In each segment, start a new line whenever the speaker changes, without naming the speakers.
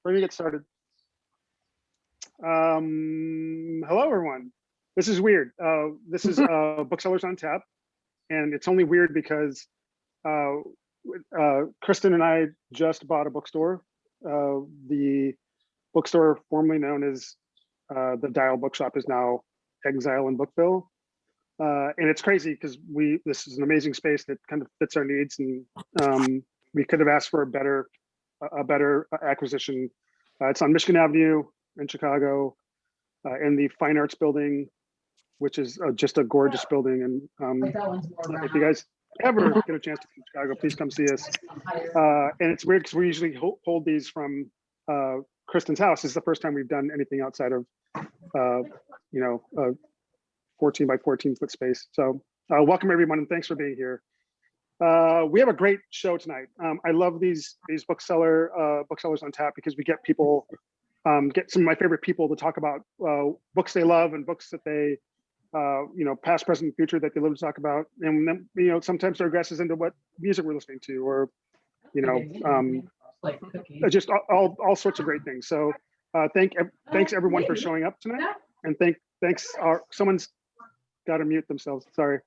Ready to get started. Hello, everyone. This is weird. This is Booksellers on Tap, and it's only weird because Kristen and I just bought a bookstore. The bookstore formerly known as the Dial Bookshop is now Exile and Bookville. And it's crazy because this is an amazing space that kind of fits our needs, and we could have asked for a better acquisition. It's on Michigan Avenue in Chicago, in the Fine Arts Building, which is just a gorgeous building. And if you guys ever get a chance to come to Chicago, please come see us. And it's weird because we usually hold these from Kristen's house. This is the first time we've done anything outside of, 14 by 14 foot space. So welcome everyone, and thanks for being here. We have a great show tonight. I love these Booksellers on Tap because we get people, get some of my favorite people to talk about books they love and books that they, past, present, future that they love to talk about. And then, sometimes our guesses into what music we're listening to, or, just all sorts of great things. So thanks everyone for showing up tonight. And thanks, someone's got to mute themselves, sorry.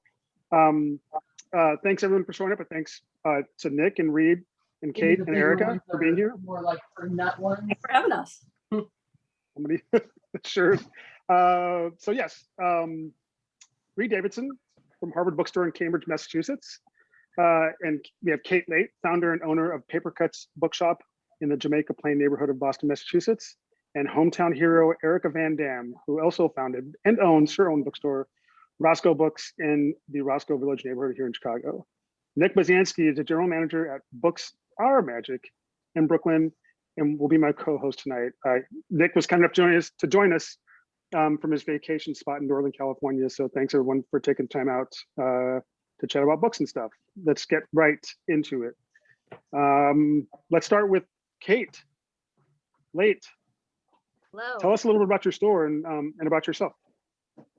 Thanks everyone for showing up, and thanks to Nick and Reed and Kate and Erika for being here.
More like for nut ones.
Thanks for having us.
Somebody, sure. So yes, Read Davidson from Harvard Bookstore in Cambridge, Massachusetts. And we have Kate Layte, founder and owner of Paper Cuts Bookshop in the Jamaica Plain neighborhood of Boston, Massachusetts. And hometown hero Erika VanDam, who also founded and owns her own bookstore, RoscoeBooks, in the Roscoe Village neighborhood here in Chicago. Nick Buzanski is the general manager at Books Are Magic in Brooklyn, and will be my co-host tonight. Nick was kind enough to join us from his vacation spot in Northern California. So thanks everyone for taking time out to chat about books and stuff. Let's get right into it. Let's start with Kate Layte.
Hello.
Tell us a little bit about your store and about yourself.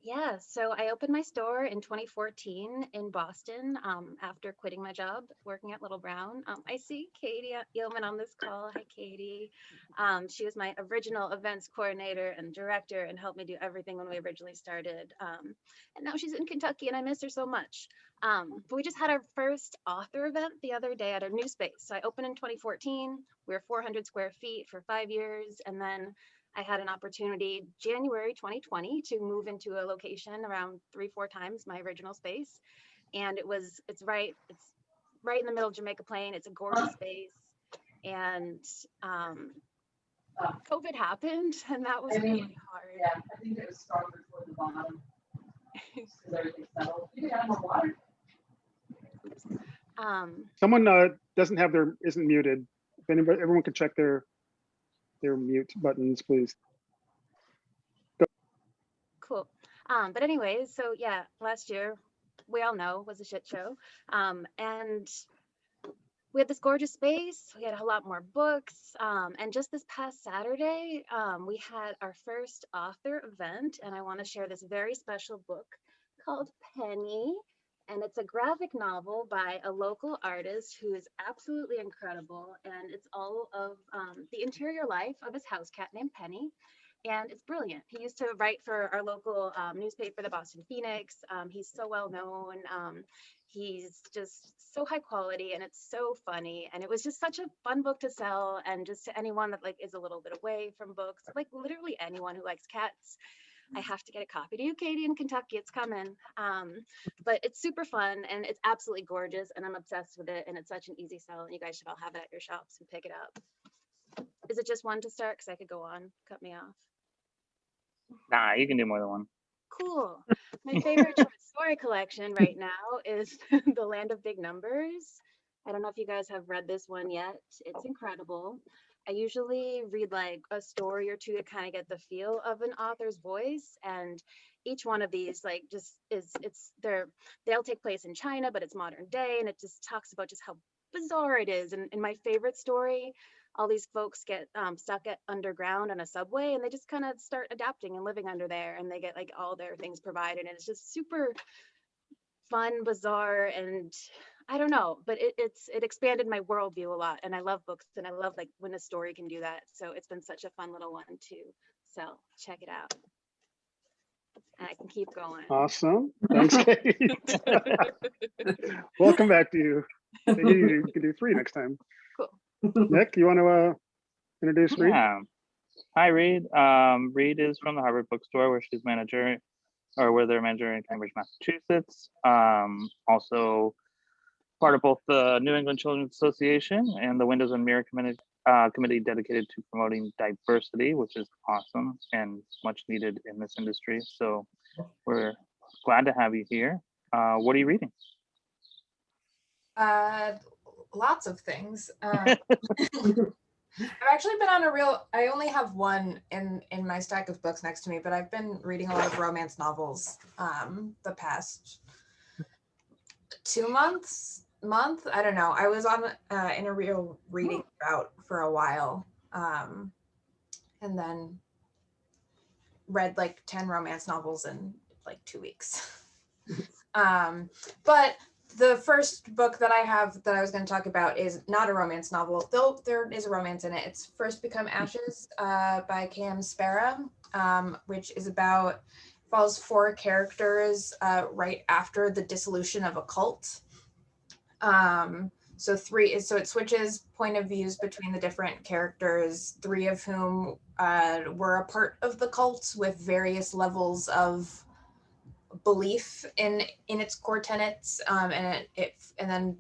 Yeah, so I opened my store in 2014 in Boston after quitting my job working at Little Brown. I see Katie Yeoman on this call. Hi, Katie. She was my original events coordinator and director and helped me do everything when we originally started. And now she's in Kentucky and I miss her so much. But we just had our first author event the other day at our new space. So I opened in 2014. We were 400 square feet for 5 years. And then I had an opportunity January 2020 to move into a location around 3-4 times my original space. And it's right in the middle of Jamaica Plain. It's a gorgeous space. And COVID happened, and that was really hard.
Yeah, I think it was stronger toward the bottom. Because everything settled. You can add more water.
Someone isn't muted. If anybody, everyone can check their mute buttons, please. Go.
Cool. But anyways, so yeah, last year, we all know, was a shit show. And we had this gorgeous space. We had a lot more books. And just this past Saturday, we had our first author event. And I want to share this very special book called Penny. And it's a graphic novel by a local artist who is absolutely incredible. And it's all of the interior life of his house cat named Penny. And it's brilliant. He used to write for our local newspaper, the Boston Phoenix. He's so well known. He's just so high quality and it's so funny. And it was just such a fun book to sell. And just to anyone that is a little bit away from books, literally anyone who likes cats. I have to get a copy to you, Katie, in Kentucky. It's coming. But it's super fun and it's absolutely gorgeous and I'm obsessed with it and it's such an easy sell and you guys should all have it at your shops and pick it up. Is it just one to start? Because I could go on. Cut me off.
Nah, you can do more than one.
Cool. My favorite short story collection right now is The Land of Big Numbers. I don't know if you guys have read this one yet. It's incredible. I usually read a story or two to kind of get the feel of an author's voice, and each one of these they'll take place in China, but it's modern day, and it just talks about just how bizarre it is. And in my favorite story, all these folks get stuck underground on a subway, and they just kind of start adapting and living under there, and they get all their things provided, and it's just super fun, bizarre, and I don't know, but it expanded my worldview a lot, and I love books, and I love like when a story can do that. So it's been such a fun little one to sell. Check it out, and I can keep going.
Awesome. Thanks, Kate. Welcome back to you. You can do 3 next time.
Cool.
Nick, you want to introduce Read?
Yeah. Hi, Read. Read is from the Harvard Bookstore, where she's manager, or where they're manager in Cambridge, Massachusetts. Also part of both the New England Children's Association and the Windows and Mirror Committee dedicated to promoting diversity, which is awesome and much needed in this industry. So we're glad to have you here. What are you reading?
Lots of things. I've actually been on I only have one in my stack of books next to me, but I've been reading a lot of romance novels the past 2 months, I don't know. I was on in a real reading drought for a while, and then read like 10 romance novels in like 2 weeks. But the first book that I have that I was going to talk about is not a romance novel, though there is a romance in it. It's First Become Ashes by K.M. Sparrow, which is follows 4 characters right after the dissolution of a cult. So it switches point of views between the different characters, 3 of whom were a part of the cult with various levels of belief in its core tenets, and then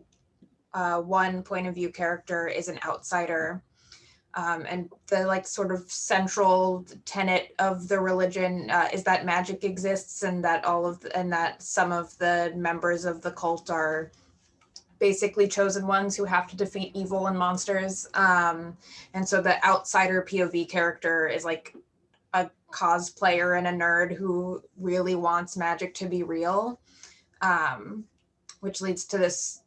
one point of view character is an outsider, and the like sort of central tenet of the religion is that magic exists, and that that some of the members of the cult are basically chosen ones who have to defeat evil and monsters, and so the outsider POV character is like a cosplayer and a nerd who really wants magic to be real, which leads to this.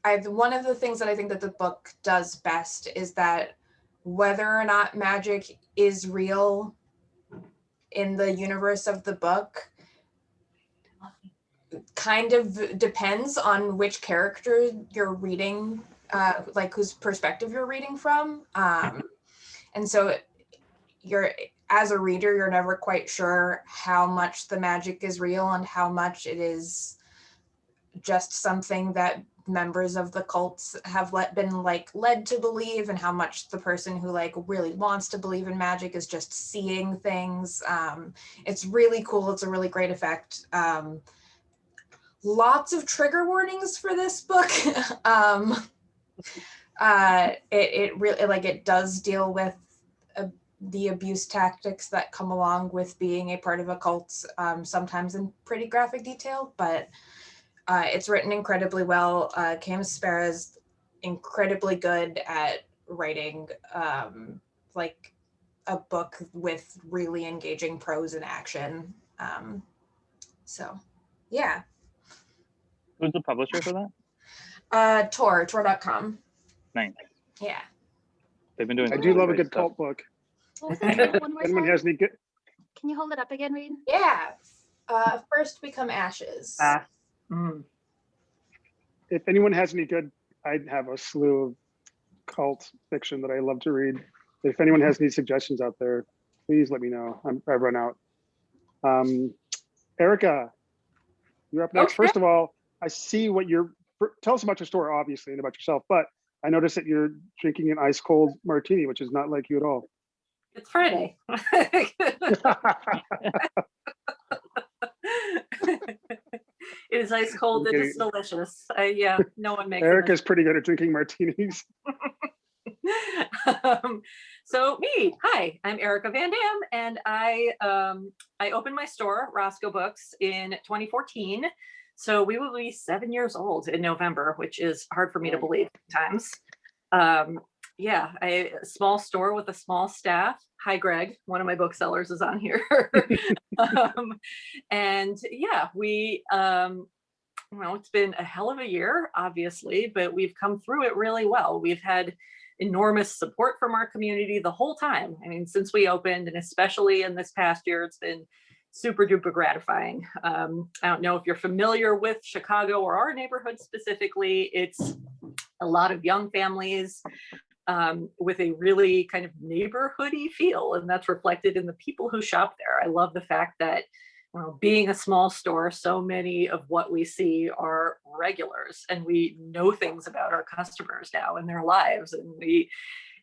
One of the things that I think that the book does best is that whether or not magic is real in the universe of the book kind of depends on which character you're reading, like whose perspective you're reading from. And so as a reader, you're never quite sure how much the magic is real and how much it is just something that members of the cults have been led to believe, and how much the person who really wants to believe in magic is just seeing things. It's really cool. It's a really great effect. Lots of trigger warnings for this book. It really it does deal with the abuse tactics that come along with being a part of a cult, sometimes in pretty graphic detail, but it's written incredibly well. Cam Sparrow is incredibly good at writing a book with really engaging prose and action. So yeah.
Who's the publisher for that?
Tor.com.
Nice.
Yeah.
They've been doing.
I do love a good
stuff.
cult book.
What was it? One more
Anyone
time?
has any good?
Can you hold it up again, Reed?
Yeah. First Become Ashes.
If anyone has any good, I have a slew of cult fiction that I love to read. If anyone has any suggestions out there, please let me know. I've run out. Erika, you're up next.
Okay.
First of all, I see tell us about your store, obviously, and about yourself, but I noticed that you're drinking an ice cold martini, which is not like you at all.
It's Friday. It is ice cold. It is delicious. Yeah, no one makes it.
Erika's pretty good at drinking martinis.
So me, hi, I'm Erika VanDam, and I opened my store, RoscoeBooks, in 2014. So we will be 7 years old in November, which is hard for me to believe sometimes. Yeah, a small store with a small staff. Hi, Greg. One of my booksellers is on here. And yeah, it's been a hell of a year, obviously, but we've come through it really well. We've had enormous support from our community the whole time. I mean, since we opened, and especially in this past year, it's been super duper gratifying. I don't know if you're familiar with Chicago or our neighborhood specifically. It's a lot of young families with a really kind of neighborhoody feel, and that's reflected in the people who shop there. I love the fact that, well, being a small store, so many of what we see are regulars, and we know things about our customers now and their lives, and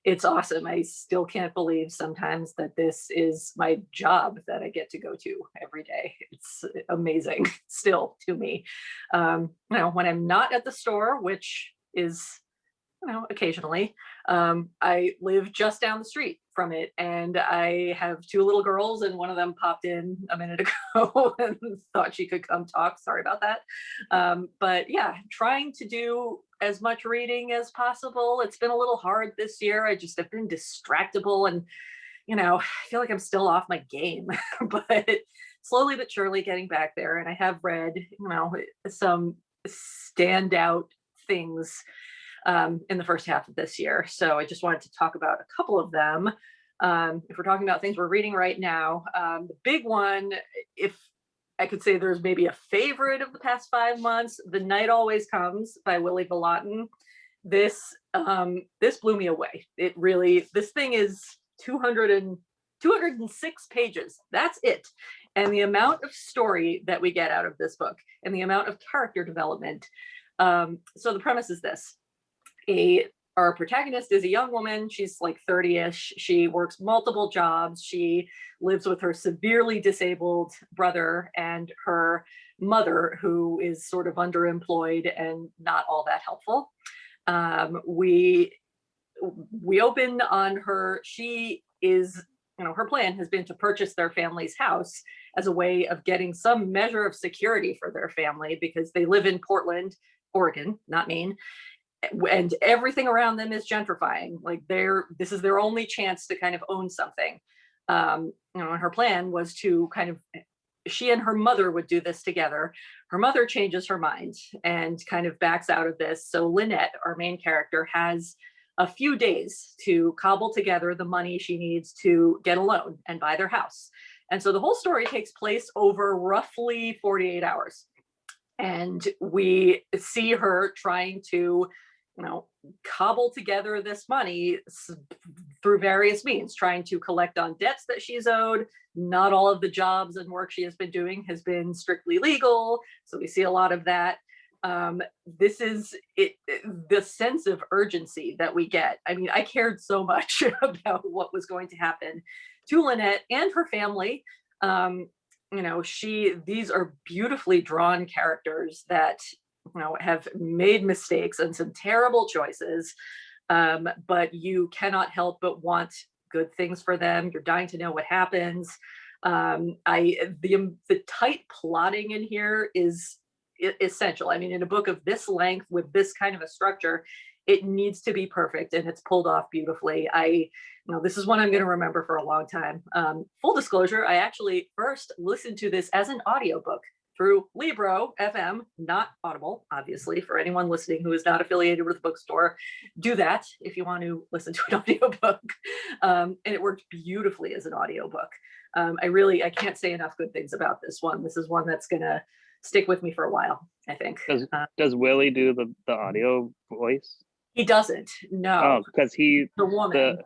it's awesome. I still can't believe sometimes that this is my job that I get to go to every day. It's amazing still to me. When I'm not at the store, which is, occasionally, I live just down the street from it, and I have 2 little girls, and one of them popped in a minute ago and thought she could come talk. Sorry about that. But yeah, trying to do as much reading as possible. It's been a little hard this year. I just have been distractible, and I feel like I'm still off my game, but slowly but surely getting back there. And I have read, some standout things in the first half of this year. So I just wanted to talk about a couple of them. If we're talking about things we're reading right now, the big one, if I could say there's maybe a favorite of the past 5 months, The Night Always Comes by Willie Valatin. This blew me away. It really, this thing is 206 pages. That's it. And the amount of story that we get out of this book and the amount of character development. So the premise is this. Our protagonist is a young woman. She's like 30-ish. She works multiple jobs. She lives with her severely disabled brother and her mother, who is sort of underemployed and not all that helpful. We open on her. She is, her plan has been to purchase their family's house as a way of getting some measure of security for their family, because they live in Portland, Oregon, not Maine. And everything around them is gentrifying. Like this is their only chance to kind of own something. And her plan was to kind of, she and her mother would do this together. Her mother changes her mind and kind of backs out of this. So Lynette, our main character, has a few days to cobble together the money she needs to get a loan and buy their house. And so the whole story takes place over roughly 48 hours. And we see her trying to cobble together this money through various means, trying to collect on debts that she's owed. Not all of the jobs and work she has been doing has been strictly legal, so we see a lot of that. This is it, the sense of urgency that we get. I mean, I cared so much about what was going to happen to Lynette and her family. These are beautifully drawn characters that have made mistakes and some terrible choices, but you cannot help but want good things for them. You're dying to know what happens. The tight plotting in here is essential. I mean, in a book of this length with this kind of a structure, it needs to be perfect, and it's pulled off beautifully. This is one I'm going to remember for a long time. Full disclosure, I actually first listened to this as an audiobook through Libro FM, not Audible, obviously. For anyone listening who is not affiliated with a bookstore, do that if you want to listen to an audiobook. And it worked beautifully as an audiobook. I can't say enough good things about this one. This is one that's going to stick with me for a while, I think.
Does Willie do the audio voice?
He doesn't, no.
Oh, because the
woman.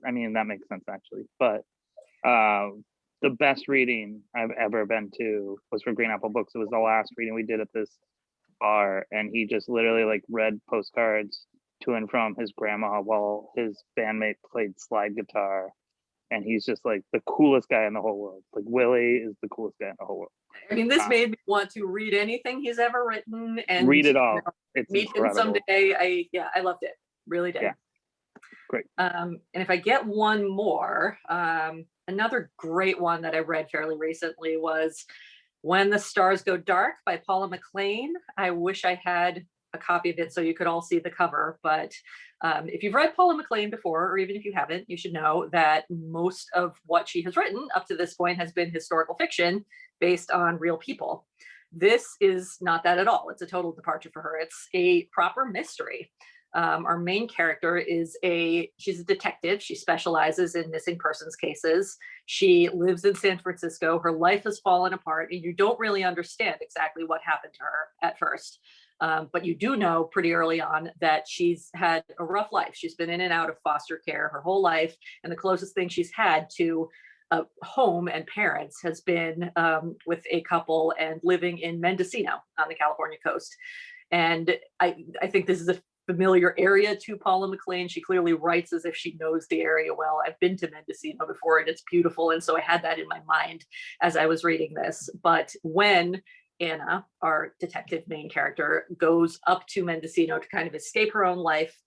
I mean, that makes sense actually. But the best reading I've ever been to was for Green Apple Books. It was the last reading we did at this bar, and he just literally read postcards to and from his grandma while his bandmate played slide guitar. And he's just the coolest guy in the whole world. Willie is the coolest guy in the whole world.
I mean, this made me want to read anything he's ever written and
read it all. It's
meet
incredible.
him someday. I loved it. Really did.
Yeah. Great.
And if I get one more, another great one that I read fairly recently was When the Stars Go Dark by Paula Mclean. I wish I had a copy of it so you could all see the cover, but if you've read Paula Mclean before, or even if you haven't, you should know that most of what she has written up to this point has been historical fiction based on real people. This is not that at all. It's a total departure for her. It's a proper mystery. Our main character is she's a detective. She specializes in missing persons cases. She lives in San Francisco. Her life has fallen apart, and you don't really understand exactly what happened to her at first. But you do know pretty early on that she's had a rough life. She's been in and out of foster care her whole life. And the closest thing she's had to a home and parents has been with a couple and living in Mendocino on the California coast. And I think this is a familiar area to Paula Mclean. She clearly writes as if she knows the area well. I've been to Mendocino before, and it's beautiful. And so I had that in my mind as I was reading this. But when Anna, our detective main character, goes up to Mendocino to kind of escape her own life,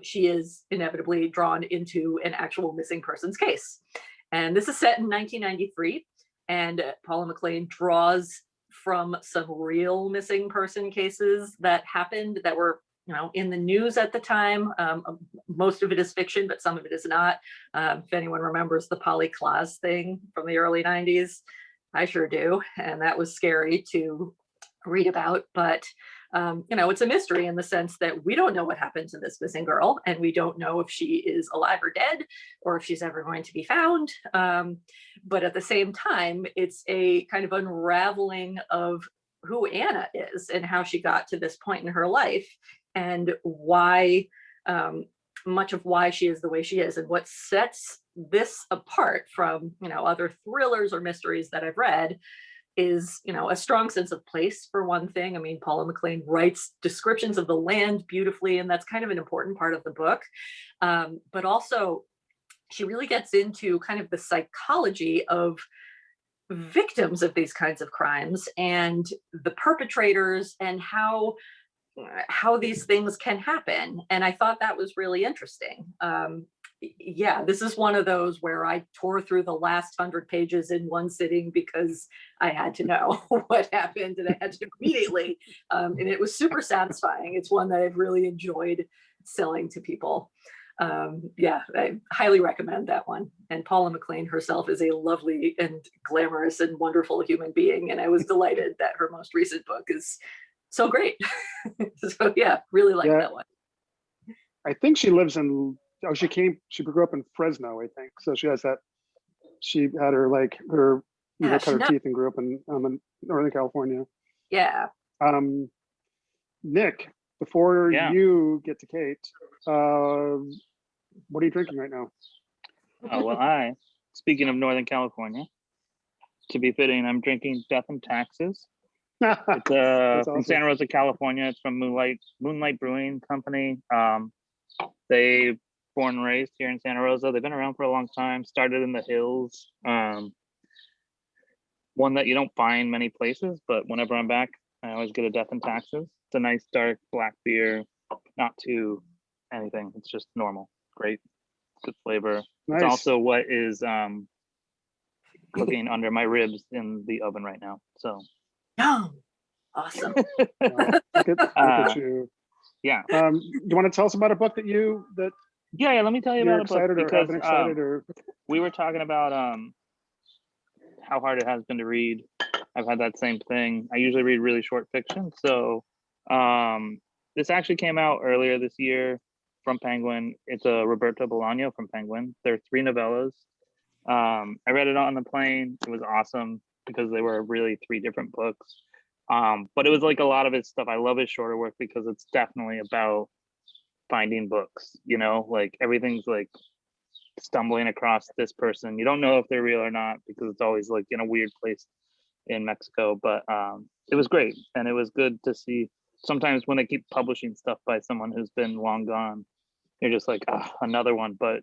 she is inevitably drawn into an actual missing persons case. And this is set in 1993, and Paula Mclean draws from some real missing person cases that happened that were, in the news at the time. Most of it is fiction, but some of it is not. If anyone remembers the Polly Klaas thing from the early 90s, I sure do. And that was scary to read about. But, it's a mystery in the sense that we don't know what happened to this missing girl, and we don't know if she is alive or dead, or if she's ever going to be found. But at the same time, it's a kind of unraveling of who Anna is and how she got to this point in her life, and why, much of why she is the way she is, and what sets this apart from, other thrillers or mysteries that I've read is, a strong sense of place, for one thing. I mean, Paula Mclean writes descriptions of the land beautifully, and that's kind of an important part of the book. But also, she really gets into kind of the psychology of victims of these kinds of crimes and the perpetrators, and how these things can happen. And I thought that was really interesting. This is one of those where I tore through the last 100 pages in one sitting because I had to know what happened, and I had to immediately. And it was super satisfying. It's one that I've really enjoyed selling to people. I highly recommend that one. And Paula Mclean herself is a lovely and glamorous and wonderful human being. And I was delighted that her most recent book is so great. So really like that one.
I think she lives in, she grew up in Fresno, I think. So she has that, she had her cut her teeth and grew up in Northern California.
Yeah.
Nick, before you get to Kate, what are you drinking right now?
Oh, well, speaking of Northern California, to be fitting, I'm drinking Death and Taxes. It's
awesome.
From Santa Rosa, California. It's from Moonlight Brewing Company. They born and raised here in Santa Rosa. They've been around for a long time. Started in the hills. One that you don't find many places, but whenever I'm back, I always get a Death and Taxes. It's a nice dark black beer, not too anything. It's just normal. Great, good flavor.
Nice.
It's also what is cooking under my ribs in the oven right now. So.
Yum. Awesome.
Look at you.
Yeah.
Do you want to tell us about a book that
Yeah, let me tell you
you're
about a book
excited
because
or have been excited or
we were talking about how hard it has been to read. I've had that same thing. I usually read really short fiction. So this actually came out earlier this year from Penguin. It's a Roberto Bolaño from Penguin. They're 3 novellas. I read it on the plane. It was awesome because they were really 3 different books. But it was like a lot of his stuff. I love his shorter work because it's definitely about finding books, like everything's like stumbling across this person. You don't know if they're real or not because it's always like in a weird place in Mexico. But it was great. And it was good to see. Sometimes when they keep publishing stuff by someone who's been long gone, you're just like, another one. But,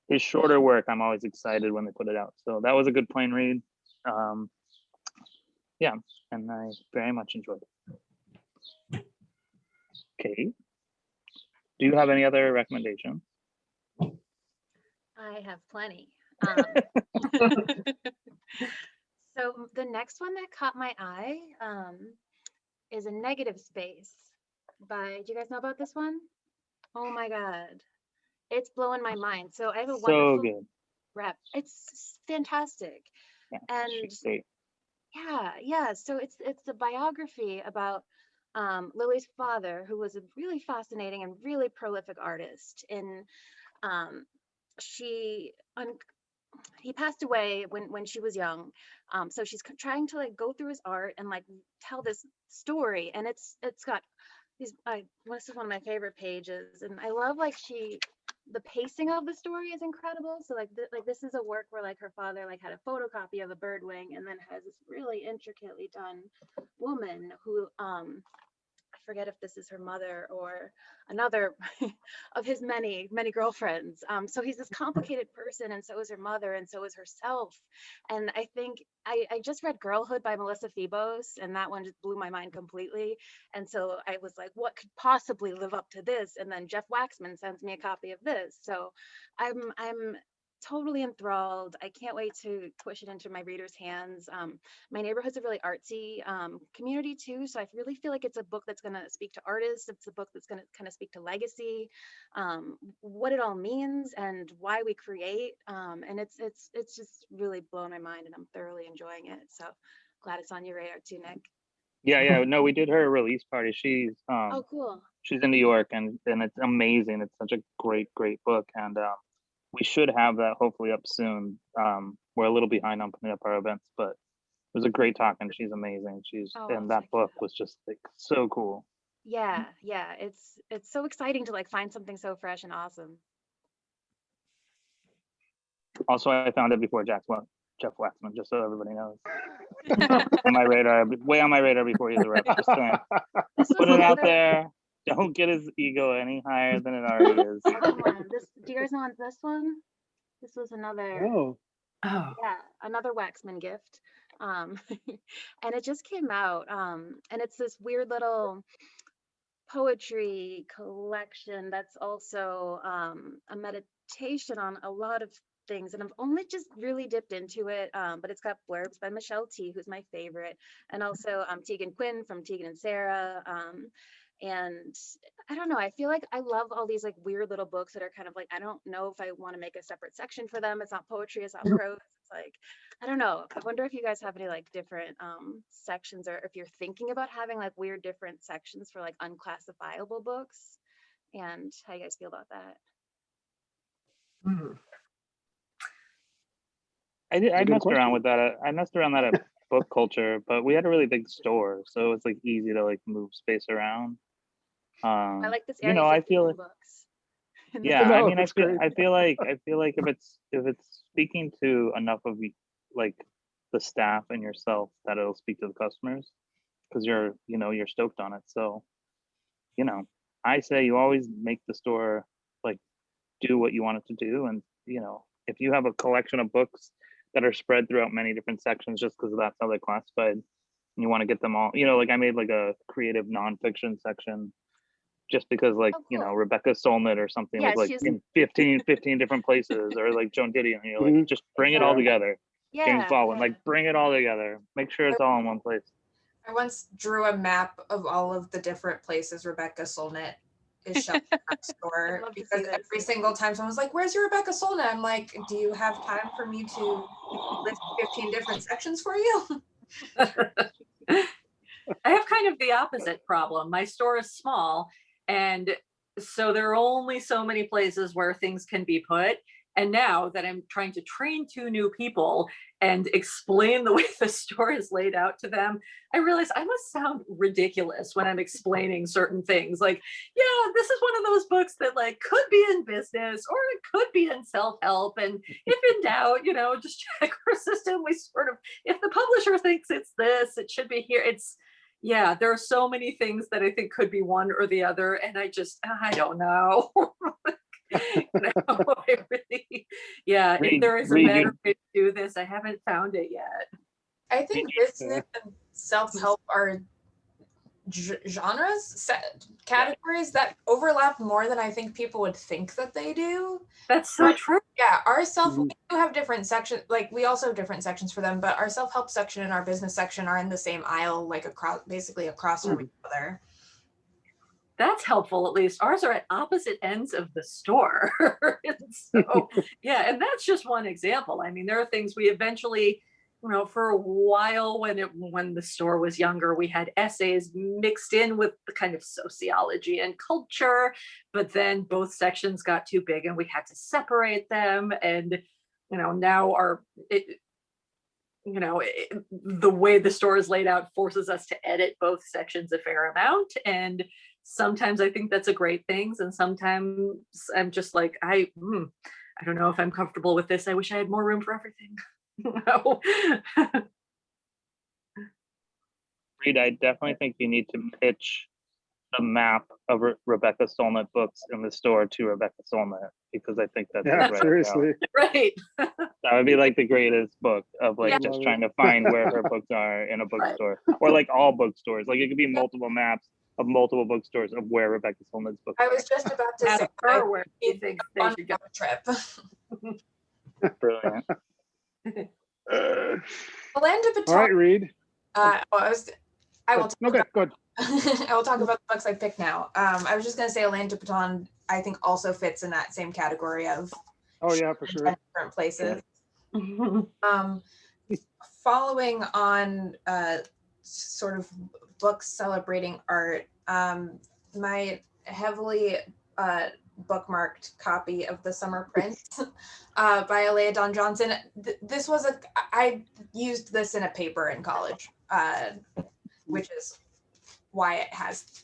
his shorter work, I'm always excited when they put it out. So that was a good plane read. And I very much enjoyed it. Okay. Do you have any other recommendations?
I have plenty. So the next one that caught my eye is A Negative Space do you guys know about this one? Oh my God. It's blowing my mind. So I have a wonderful
good.
rep. It's fantastic.
Yeah,
And
she's great.
yeah. So it's a biography about Lily's father, who was a really fascinating and really prolific artist. And she he passed away when she was young. So she's trying to like go through his art and like tell this story. And it's got these, this is one of my favorite pages. And I love like the pacing of the story is incredible. So like this is a work where like her father like had a photocopy of a bird wing and then has this really intricately done woman who I forget if this is her mother or another of his many girlfriends. So he's this complicated person, and so is her mother, and so is herself. And I think I just read Girlhood by Melissa Phebos, and that one just blew my mind completely. And so I was like, what could possibly live up to this? And then Jeff Waxman sends me a copy of this. So I'm totally enthralled. I can't wait to push it into my readers' hands. My neighborhood's a really artsy community too, so I really feel like it's a book that's going to speak to artists. It's a book that's going to kind of speak to legacy, what it all means, and why we create. And it's just really blown my mind, and I'm thoroughly enjoying it. So glad it's on your radar too, Nick.
Yeah. No, we did her release party. She's
Oh, cool.
she's in New York, and it's amazing. It's such a great book, and we should have that hopefully up soon. We're a little behind on putting up our events, but it was a great talk, and she's amazing. And that book was just like so cool.
Yeah. It's so exciting to like find something so fresh and awesome.
Also, I found it before Jeff Waxman, just so everybody knows. On my radar, way on my radar before he's a rep. Just saying. Put it out there. Don't get his ego any higher than it already is.
Do you guys know this one? This was another.
Oh.
Yeah, another Waxman gift. And it just came out. And it's this weird little poetry collection that's also a meditation on a lot of things. And I've only just really dipped into it, but it's got blurbs by Michelle T, who's my favorite, and also Tegan Quinn from Tegan and Sarah. And I don't know, I feel like I love all these like weird little books that are kind of like, I don't know if I want to make a separate section for them. It's not poetry, it's not prose. It's like, I don't know. I wonder if you guys have any like different sections, or if you're thinking about having like weird different sections for like unclassifiable books, and how you guys feel about that.
I messed around with that. I messed around that at Book Culture, but we had a really big store, so it's like easy to like move space around.
I like this.
I feel like
books.
Yeah, I mean, I feel like if it's speaking to enough of like the staff and yourself, that it'll speak to the customers, because you're stoked on it. So, I say you always make the store like do what you want it to do, and if you have a collection of books that are spread throughout many different sections, just because that's how they're classified, and you want to get them all, like I made like a creative nonfiction section, just because like, Rebecca Solnit or something was like in 15 different places, or like Joan Didion, and you're like, just bring it all together. James Baldwin, like bring it all together. Make sure it's all in one place.
I once drew a map of all of the different places Rebecca Solnit is shelved in our store, because every single time someone's like, where's your Rebecca Solnit? I'm like, do you have time for me to list 15 different sections for you?
I have kind of the opposite problem. My store is small, and so there are only so many places where things can be put. And now that I'm trying to train 2 new people and explain the way the store is laid out to them, I realize I must sound ridiculous when I'm explaining certain things. Like, yeah, this is one of those books that like could be in business, or it could be in self-help. And if in doubt, just check our system. We sort of, if the publisher thinks it's this, it should be here. There are so many things that I think could be one or the other. And I don't know. If there is a better way to do this, I haven't found it yet.
I think business and self-help are genres, categories that overlap more than I think people would think that they do.
That's so true.
Yeah, we do have different sections, like we also have different sections for them, but our self-help section and our business section are in the same aisle, like basically across from each other.
That's helpful, at least. Ours are at opposite ends of the store. And so, and that's just one example. I mean, there are things we for a while when the store was younger, we had essays mixed in with the kind of sociology and culture, but then both sections got too big and we had to separate them. And now the way the store is laid out forces us to edit both sections a fair amount. And sometimes I think that's a great thing, and sometimes I'm just like, I don't know if I'm comfortable with this. I wish I had more room for everything. No.
Read, I definitely think you need to pitch the map of Rebecca Solnit books in the store to Rebecca Solnit, because I think that's the right route.
seriously.
Right.
That would be like the greatest book of like
Yeah.
just trying to find where her books are in a bookstore, or like all bookstores. Like it could be multiple maps of multiple bookstores of where Rebecca Solnit's books
I
are.
was just about to
Ask
say,
her where you think they
on
should go.
a trip.
Brilliant.
Melinda Baton.
All right, Reed.
I will talk
No, good, good.
I will talk about the books I picked now. I was just going to say Elaine de Botton, I think, also fits in that same category of
Oh yeah, for sure.
different places. Following on sort of books celebrating art, my heavily bookmarked copy of The Summer Prince by Alea Don Johnson. This was I used this in a paper in college, which is why it has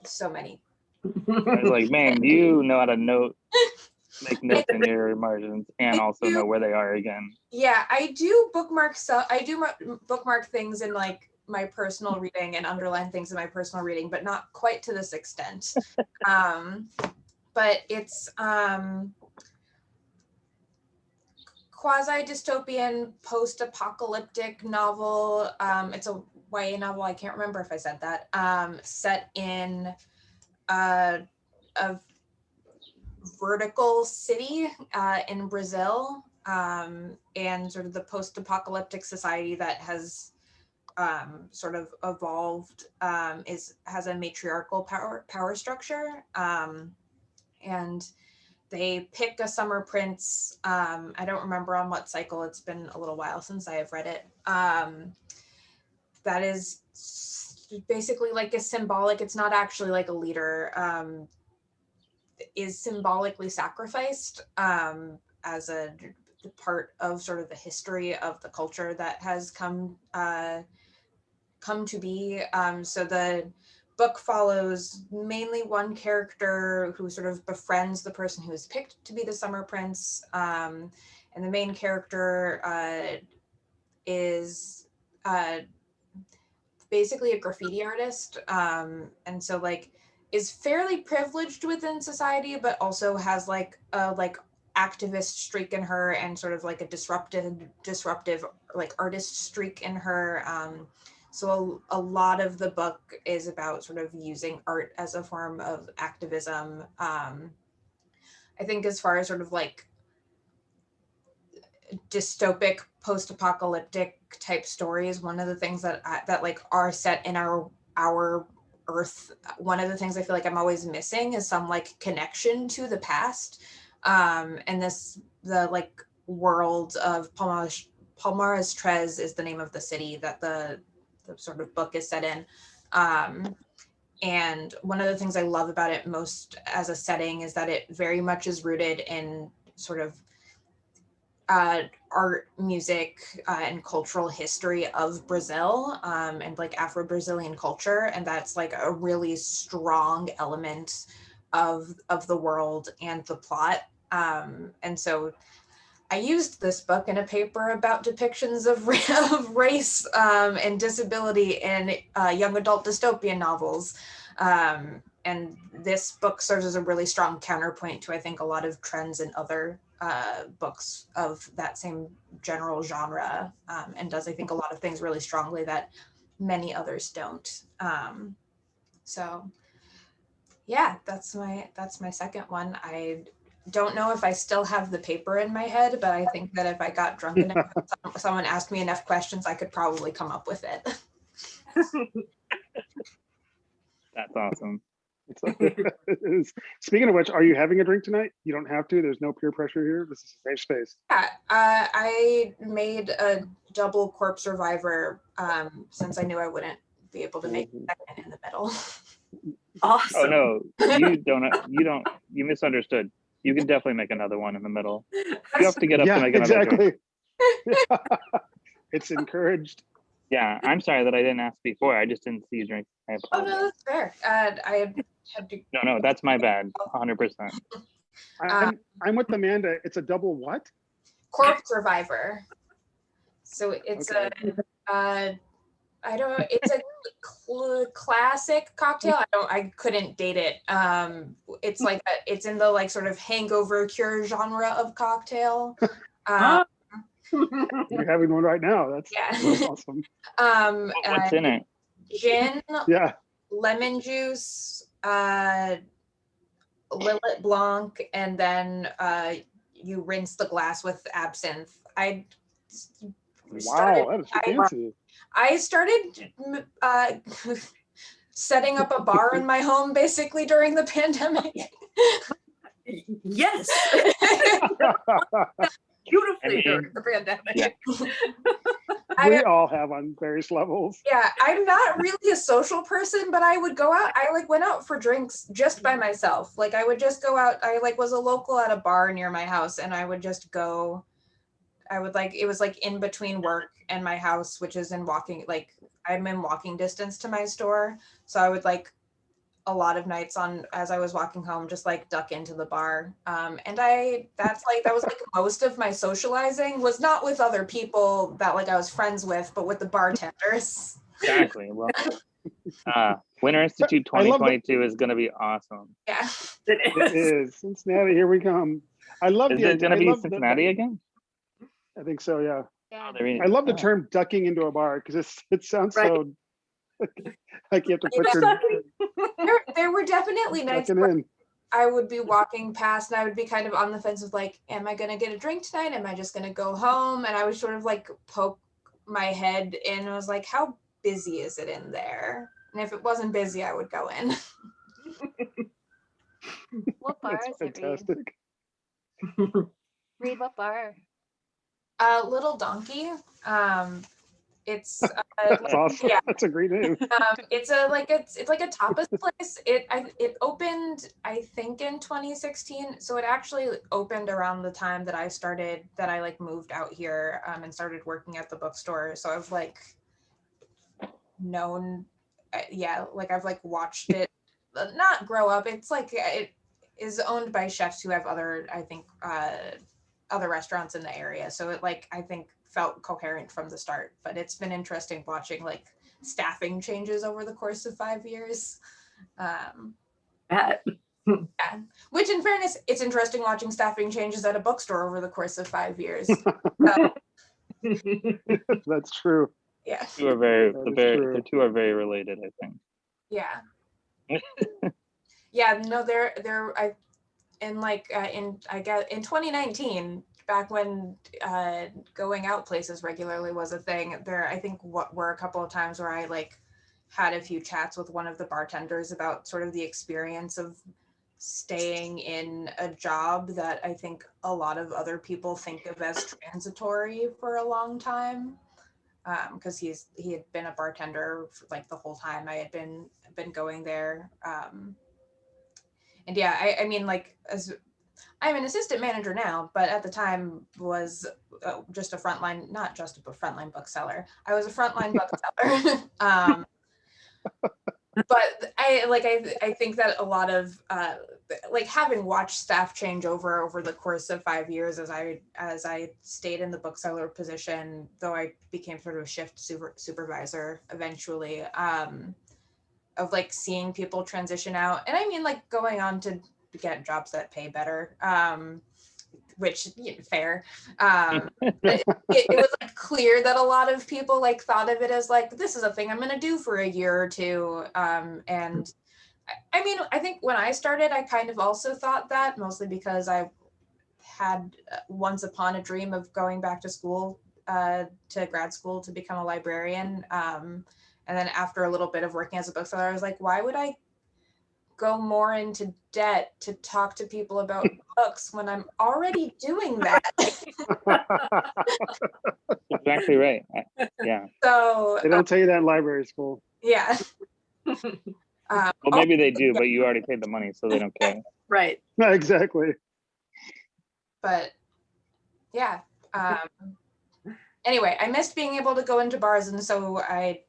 so many.
I was like, man, you know how to make notes in your margins and also know where they are again.
Yeah, I do bookmark stuff. I do bookmark things in like my personal reading and underline things in my personal reading, but not quite to this extent. But it's quasi-dystopian post-apocalyptic novel. It's a YA novel. I can't remember if I said that. Set in a vertical city in Brazil, and sort of the post-apocalyptic society that has sort of evolved has a matriarchal power structure, and they pick a summer prince. I don't remember on what cycle. It's been a little while since I have read it. That is basically like a symbolic. It's not actually like a leader. Is symbolically sacrificed as a part of sort of the history of the culture that has come to be. So the book follows mainly one character who sort of befriends the person who is picked to be the summer prince, and the main character is basically a graffiti artist, and so like is fairly privileged within society, but also has like a activist streak in her and sort of like a disruptive like artist streak in her. So a lot of the book is about sort of using art as a form of activism. I think as far as sort of like dystopic post-apocalyptic type stories, one of the things that like are set in our Earth, one of the things I feel like I'm always missing is some like connection to the past, and the like world of Palmares Tres is the name of the city that the sort of book is set in, and one of the things I love about it most as a setting is that it very much is rooted in sort of art, music, and cultural history of Brazil, and like Afro-Brazilian culture, and that's like a really strong element of the world and the plot. And so I used this book in a paper about depictions of race and disability in young adult dystopian novels. And this book serves as a really strong counterpoint to, I think, a lot of trends in other books of that same general genre, and does, I think, a lot of things really strongly that many others don't. So yeah, that's my second one. I don't know if I still have the paper in my head, but I think that if I got drunk enough, someone asked me enough questions, I could probably come up with it.
That's awesome.
Speaking of which, are you having a drink tonight? You don't have to. There's no peer pressure here. This is a safe space.
Yeah, I made a double corpse survivor, since I knew I wouldn't be able to make a second in the middle.
Awesome.
Oh no, you misunderstood. You can definitely make another one in the middle. You have to get up to make another drink.
Exactly. It's encouraged.
Yeah, I'm sorry that I didn't ask before. I just didn't see you drink. I
Oh
apologize.
no, that's fair. I had to.
No, that's my bad. 100%.
I'm with Amanda. It's a double what?
Corpse survivor. So it's
Okay.
I don't know. It's a classic cocktail. I couldn't date it. It's like it's in the like sort of hangover cure genre of cocktail.
You're having one right now. That's awesome.
What's in it?
Gin,
Yeah.
lemon juice, Lillet Blanc, and then you rinse the glass with absinthe.
Wow, that is fancy.
I started setting up a bar in my home basically during the pandemic.
Yes. Beautifully during the pandemic.
Yeah.
We all have on various levels.
Yeah, I'm not really a social person, but I would go out. I like went out for drinks just by myself. Like I would just go out. I like was a local at a bar near my house, and I would just go. I would like it was like in between work and my house, which is in walking. Like I'm in walking distance to my store, so I would like a lot of nights on as I was walking home, just like duck into the bar. And that was like most of my socializing was not with other people that like I was friends with, but with the bartenders.
Exactly. Well, Winter Institute 2022 is going to be awesome.
Yeah.
It is. Cincinnati, here we come. I love
Is it going to be Cincinnati again?
I think so, yeah.
Yeah.
I love the term ducking into a bar because it sounds so like you have to put your
There were definitely nights where
in.
I would be walking past and I would be kind of on the fence of like, am I going to get a drink tonight? Am I just going to go home? And I would sort of like poke my head in and I was like, how busy is it in there? And if it wasn't busy, I would go in.
What bar
That's
is it,
fantastic.
Read, what bar?
Little Donkey. It's
That's awesome.
yeah.
That's a great name.
It's like a tapas place. It opened I think in 2016. So it actually opened around the time that I like moved out here and started working at the bookstore. So I've like known, like I've like watched it not grow up. It's like it is owned by chefs who have other restaurants in the area. So it like I think felt coherent from the start, but it's been interesting watching like staffing changes over the course of 5 years.
Yeah.
Which in fairness, it's interesting watching staffing changes at a bookstore over the course of 5 years.
That's true.
Yeah.
The two are very related, I think.
Yeah. Yeah, no, in 2019, back when going out places regularly was a thing, I think what were a couple of times where I like had a few chats with one of the bartenders about sort of the experience of staying in a job that I think a lot of other people think of as transitory for a long time. Because he had been a bartender for like the whole time I had been going there. And yeah, I mean, like, as I'm an assistant manager now, but at the time was just a frontline, not just a frontline bookseller. I was a frontline bookseller. But I think that a lot of like having watched staff change over the course of 5 years as I stayed in the bookseller position, though I became sort of a shift supervisor eventually, of like seeing people transition out. And I mean like going on to get jobs that pay better, which fair. It was like clear that a lot of people like thought of it as like, this is a thing I'm going to do for a year or two. And I mean, I think when I started, I kind of also thought that, mostly because I had once upon a dream of going back to school, to grad school to become a librarian. And then after a little bit of working as a bookseller, I was like, why would I go more into debt to talk to people about books when I'm already doing that?
You're actually right. Yeah.
So
They don't tell you that in library school.
yeah.
Well, maybe they do, but you already paid the money, so they don't care.
Right.
No, exactly.
But yeah. Anyway, I missed being able to go into bars, and so I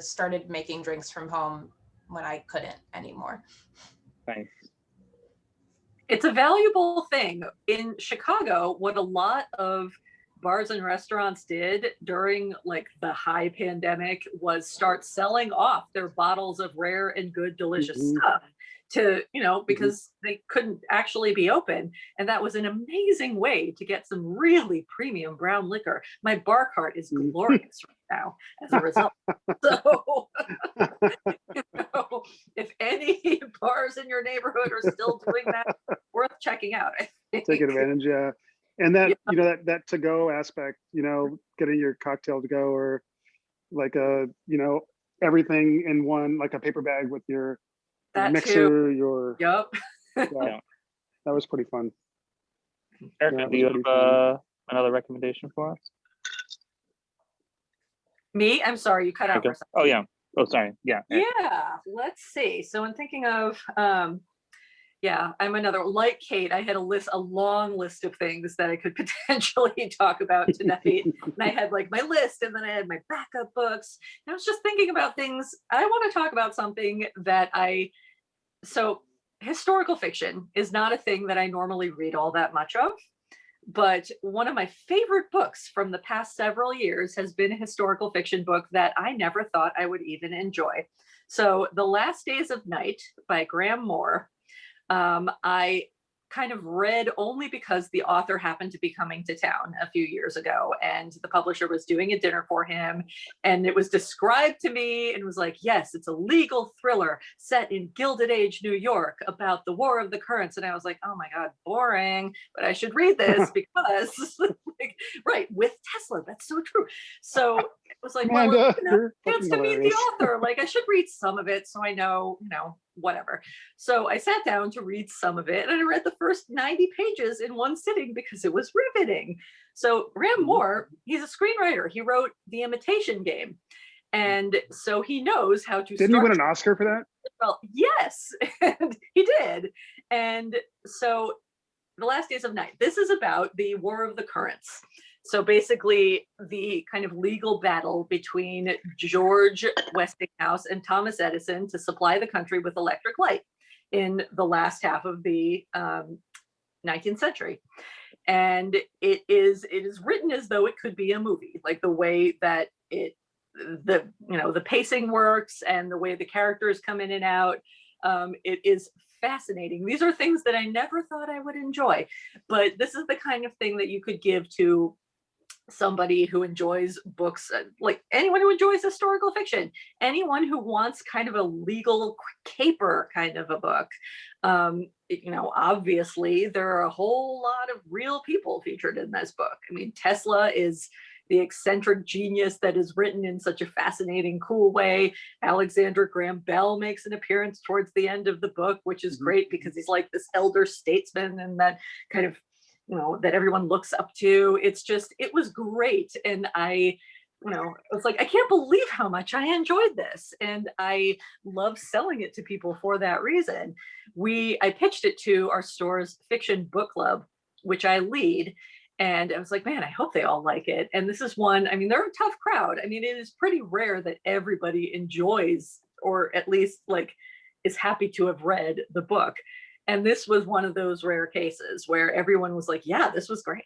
started making drinks from home when I couldn't anymore.
Nice.
It's a valuable thing. In Chicago, what a lot of bars and restaurants did during like the high pandemic was start selling off their bottles of rare and good, delicious stuff to, because they couldn't actually be open. And that was an amazing way to get some really premium brown liquor. My bar cart is glorious right now as a result. So, if any bars in your neighborhood are still doing that, worth checking out, I think.
Take advantage, yeah. And that, that to-go aspect, getting your cocktail to go, or like everything in one, like a paper bag with your
That
mixer,
too.
yeah,
Yeah.
that was pretty fun.
Erika,
Yeah,
do you have another recommendation for us?
Me? I'm sorry, you cut out for a second.
Oh, yeah. Oh, sorry. Yeah.
Yeah, let's see. So I'm thinking of, I'm another, like Kate, I had a long list of things that I could potentially talk about tonight. And I had like my list, and then I had my backup books. And I was just thinking about things. I want to talk about something that so historical fiction is not a thing that I normally read all that much of. But one of my favorite books from the past several years has been a historical fiction book that I never thought I would even enjoy. So The Last Days of Night by Graham Moore, I kind of read only because the author happened to be coming to town a few years ago, and the publisher was doing a dinner for him, and it was described to me and was like, yes, it's a legal thriller set in Gilded Age New York about the War of the Currents. And I was like, oh my God, boring, but I should read this because right, with Tesla, that's so true. So it was like, well, chance to meet the author, like I should read some of it so I know, whatever. So I sat down to read some of it, and I read the first 90 pages in one sitting because it was riveting. So Graham Moore, he's a screenwriter. He wrote The Imitation Game. And so he knows how to
Didn't he win an Oscar for that?
Well, yes, and he did. And so The Last Days of Night, this is about the War of the Currents. So basically the kind of legal battle between George Westinghouse and Thomas Edison to supply the country with electric light in the last half of the 19th century. And it is written as though it could be a movie, like the way that the pacing works and the way the characters come in and out. It is fascinating. These are things that I never thought I would enjoy, but this is the kind of thing that you could give to somebody who enjoys books, like anyone who enjoys historical fiction, anyone who wants kind of a legal caper kind of a book. Obviously there are a whole lot of real people featured in this book. I mean, Tesla is the eccentric genius that is written in such a fascinating, cool way. Alexander Graham Bell makes an appearance towards the end of the book, which is great because he's like this elder statesman and that kind of, that everyone looks up to. It was great. And I was like, I can't believe how much I enjoyed this. And I love selling it to people for that reason. I pitched it to our store's fiction book club, which I lead. And I was like, man, I hope they all like it. And this is one, I mean, they're a tough crowd. I mean, it is pretty rare that everybody enjoys, or at least like is happy to have read the book. And this was one of those rare cases where everyone was like, yeah, this was great,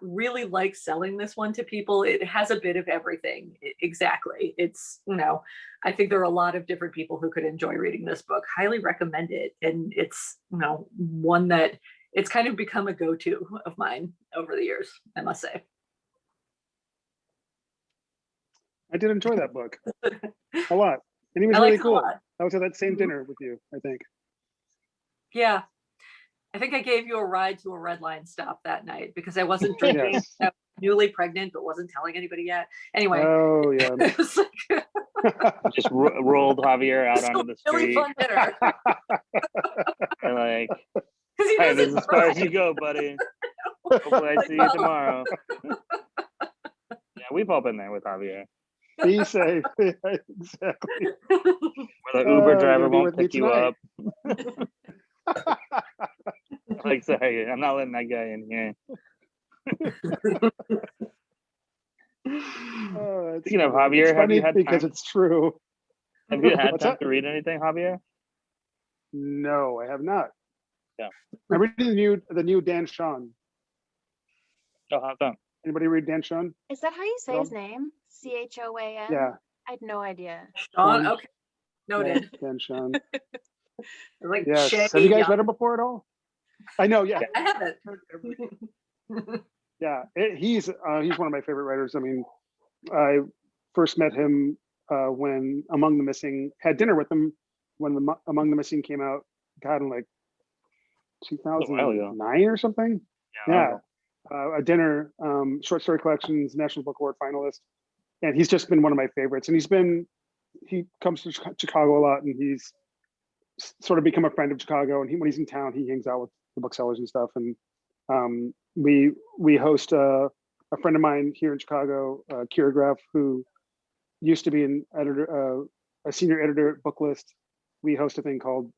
really like selling this one to people. It has a bit of everything. Exactly. It's, I think there are a lot of different people who could enjoy reading this book. Highly recommend it. And it's, one that it's kind of become a go-to of mine over the years, I must say.
I did enjoy that book a lot. And he was really cool. I was at that same dinner with you, I think.
Yeah. I think I gave you a ride to a red line stop that night because I wasn't drinking.
Yes.
I was newly pregnant, but wasn't telling anybody yet. Anyway.
Oh, yeah.
It was like,
Just rolled Javier out onto the
really
street.
fun dinner.
And like,
He
hey, this is
doesn't
as far as
drive.
you go, buddy. Hopefully I see you tomorrow. we've all been there with Javier.
Be safe. Exactly.
Where the Uber
Oh,
driver
you're gonna be
won't
with me
pick you up. Like, sorry, I'm not letting that guy in here.
Oh, it's
Speaking of
funny.
Javier,
It's
have
funny
you had
because
time?
it's true.
Have you had
What's
time
that?
to read anything, Javier?
No, I have not.
Yeah.
I'm reading the new Dan Sean.
Oh, how's that?
Anybody read Dan Sean?
Is that how you say
No.
his name? Choan?
Yeah.
I had no idea.
Sean,
Sean.
okay, noted.
Dan Sean.
Like
Yes.
Shay
Have you guys
Young.
read him before at all? I know. Yeah.
I haven't.
Yeah. He's one of my favorite writers. I mean, I first met him when Among the Missing, had dinner with him when Among the Missing came out. God, in like
while ago.
2009 or something.
Yeah.
Yeah. A dinner, short story collections, National Book Award finalist. And he's just been one of my favorites. And he comes to Chicago a lot, and he's sort of become a friend of Chicago. And when he's in town, he hangs out with the booksellers and stuff. And we host a friend of mine here in Chicago, Kira Graff, who used to be an editor, a senior editor at Booklist. We host a thing called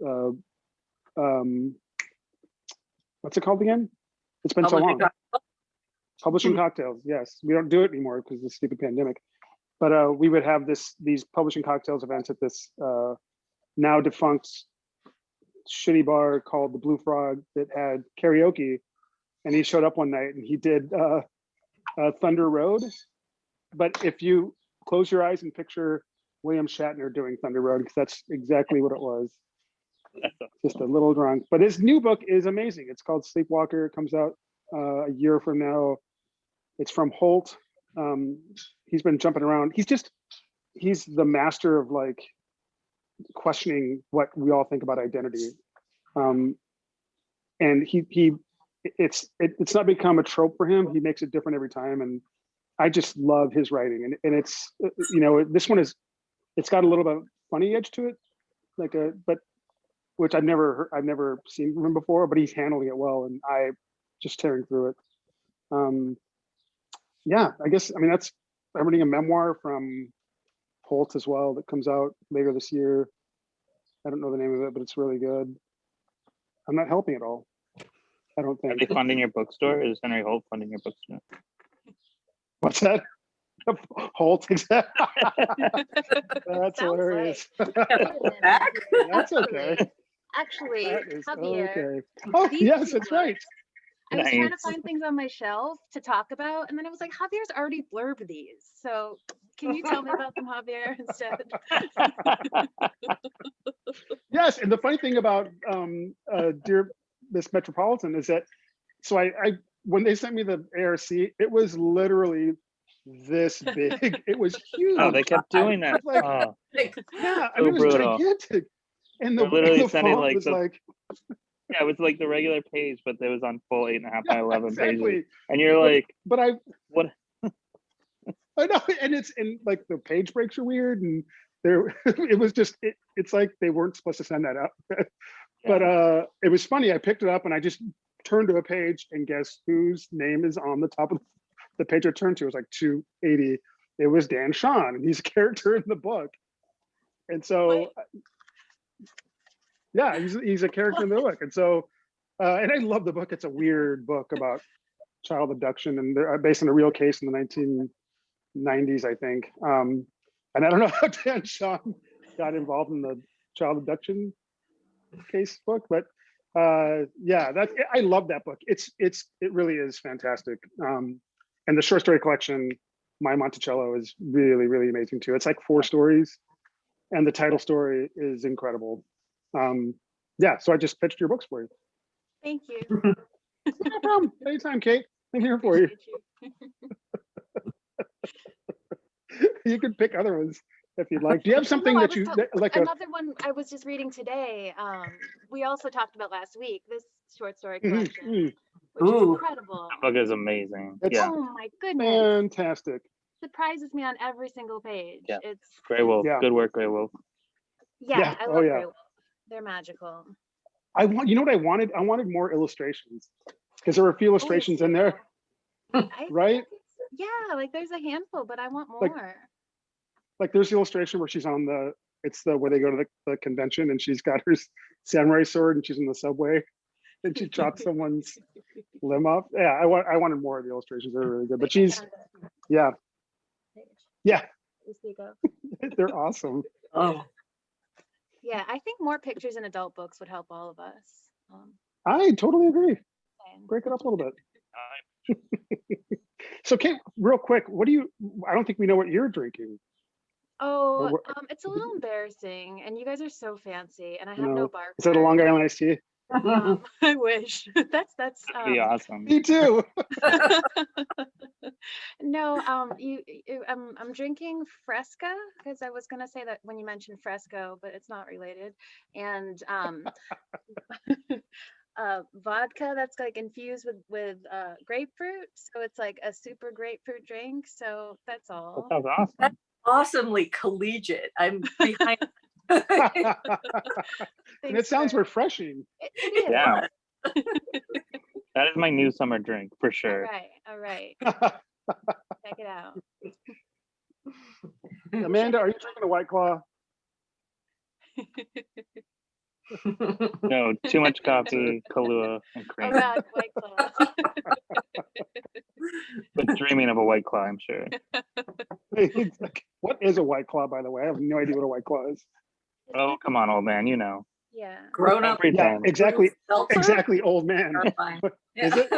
what's it called again? It's been so long. Publishing Cocktails. Yes, we don't do it anymore because of the stupid pandemic. But we would have these publishing cocktails events at this now defunct shitty bar called the Blue Frog that had karaoke. And he showed up one night and he did Thunder Road. But if you close your eyes and picture William Shatner doing Thunder Road, because that's exactly what it was. Just a little drunk. But his new book is amazing. It's called Sleepwalker. It comes out a year from now. It's from Holt. He's been jumping around. He's the master of like questioning what we all think about identity. And it's not become a trope for him. He makes it different every time. And I just love his writing. And it's, this one it's got a little bit of funny edge to it, but which I've never seen from him before, but he's handling it well. And I just tearing through it. Yeah, I guess, I'm reading a memoir from Holt as well that comes out later this year. I don't know the name of it, but it's really good. I'm not helping at all. I don't think.
Are they funding your bookstore? Is Henry Holt funding your bookstore?
What's that? Holt, exactly. That's
Sounds
hilarious.
Back?
That's okay.
Actually,
That is
Javier,
okay. Oh,
these
yes,
two
that's right.
I was trying to
Nice.
find things on my shelf to talk about, and then I was like, Javier's already blurbed these. So can you tell me about them, Javier, instead?
Yes, and the funny thing about Dear Miss Metropolitan is that, so I when they sent me the ARC, it was literally this big. It was huge.
Oh, they kept doing that.
Like,
Oh,
yeah,
so
it was
brutal.
gigantic. And the,
They're literally
the
sending,
font
like,
was
the-
like,
yeah, it was like the regular page, but it was on full 8.5 by 11
exactly.
pages. And you're like,
But
what?
I know, and like the page breaks are weird, and there it was just it's like they weren't supposed to send that out. But it was funny. I picked it up and I just turned to a page, and guess whose name is on the top of the page I turned to? It was like 280. It was Dan Sean, and he's a character in the book. And so, yeah, he's a character in the book. And so, and I love the book. It's a weird book about child abduction, and they're based on a real case in the 1990s, I think. And I don't know how Dan Sean got involved in the child abduction case book, but yeah, I love that book. It really is fantastic. And the short story collection, My Monticello, is really, really amazing too. It's like 4 stories, and the title story is incredible. Yeah, so I just pitched your books for you.
Thank you.
No problem. Anytime, Kate. I'm here for you.
Appreciate
You could pick other ones if you'd like. Do you have something
No, I
that
was
you
ta-
like?
Another one I was just reading today. We also talked about last week, this short story collection, which is
Ooh.
incredible.
That book is amazing.
It's-
Yeah,
Oh my goodness.
Fantastic.
Surprises me on every single page.
Yeah.
It's
Grey Wolf.
Yeah.
Good work, Grey Wolf.
yeah, I
Oh,
love
yeah.
Grey Wolf. They're magical.
You know what I wanted? I wanted more illustrations, because there were a few illustrations in there,
I
right?
Yeah, like there's a handful, but I want
Like-
more.
Like there's the illustration where she's on where they go to the convention and she's got her samurai sword and she's in the subway and she chops someone's limb off. Yeah, I wanted more of the illustrations. They're really good. But she's, yeah, yeah,
There you go.
they're awesome.
Oh,
Yeah, I think more pictures in adult books would help all of us.
I totally agree.
And
Break it up a little bit. So Kate, real quick, I don't think we know what you're drinking.
oh,
what-
it's a little embarrassing, and you guys are so fancy, and I have
No.
no bar.
Is that a Long Island iced tea?
I wish. That's
That'd be awesome.
Me too.
no. I'm drinking Fresca because I was gonna say that when you mentioned Fresco, but it's not related, and vodka that's like infused with grapefruit, so it's like a super grapefruit drink. So that's
That
all.
sounds awesome.
awesomely collegiate. I'm behind.
And
Thanks,
it sounds
Greg.
refreshing.
It is.
Yeah. That is my new summer drink for
All
sure.
right. All right. Check it out.
Amanda, are you drinking a White Claw?
No, too much coffee, Kahlua, and
Oh
cream.
God, White Claw.
But dreaming of a White Claw, I'm sure.
It's like, what is a White Claw, by the way? I have no idea what a White Claw is.
Oh, come on, old man, you know.
Yeah.
Grown
Don't
up.
Yeah,
pretend.
exactly.
Seltzer?
Exactly, old man.
Terrifying.
Is it?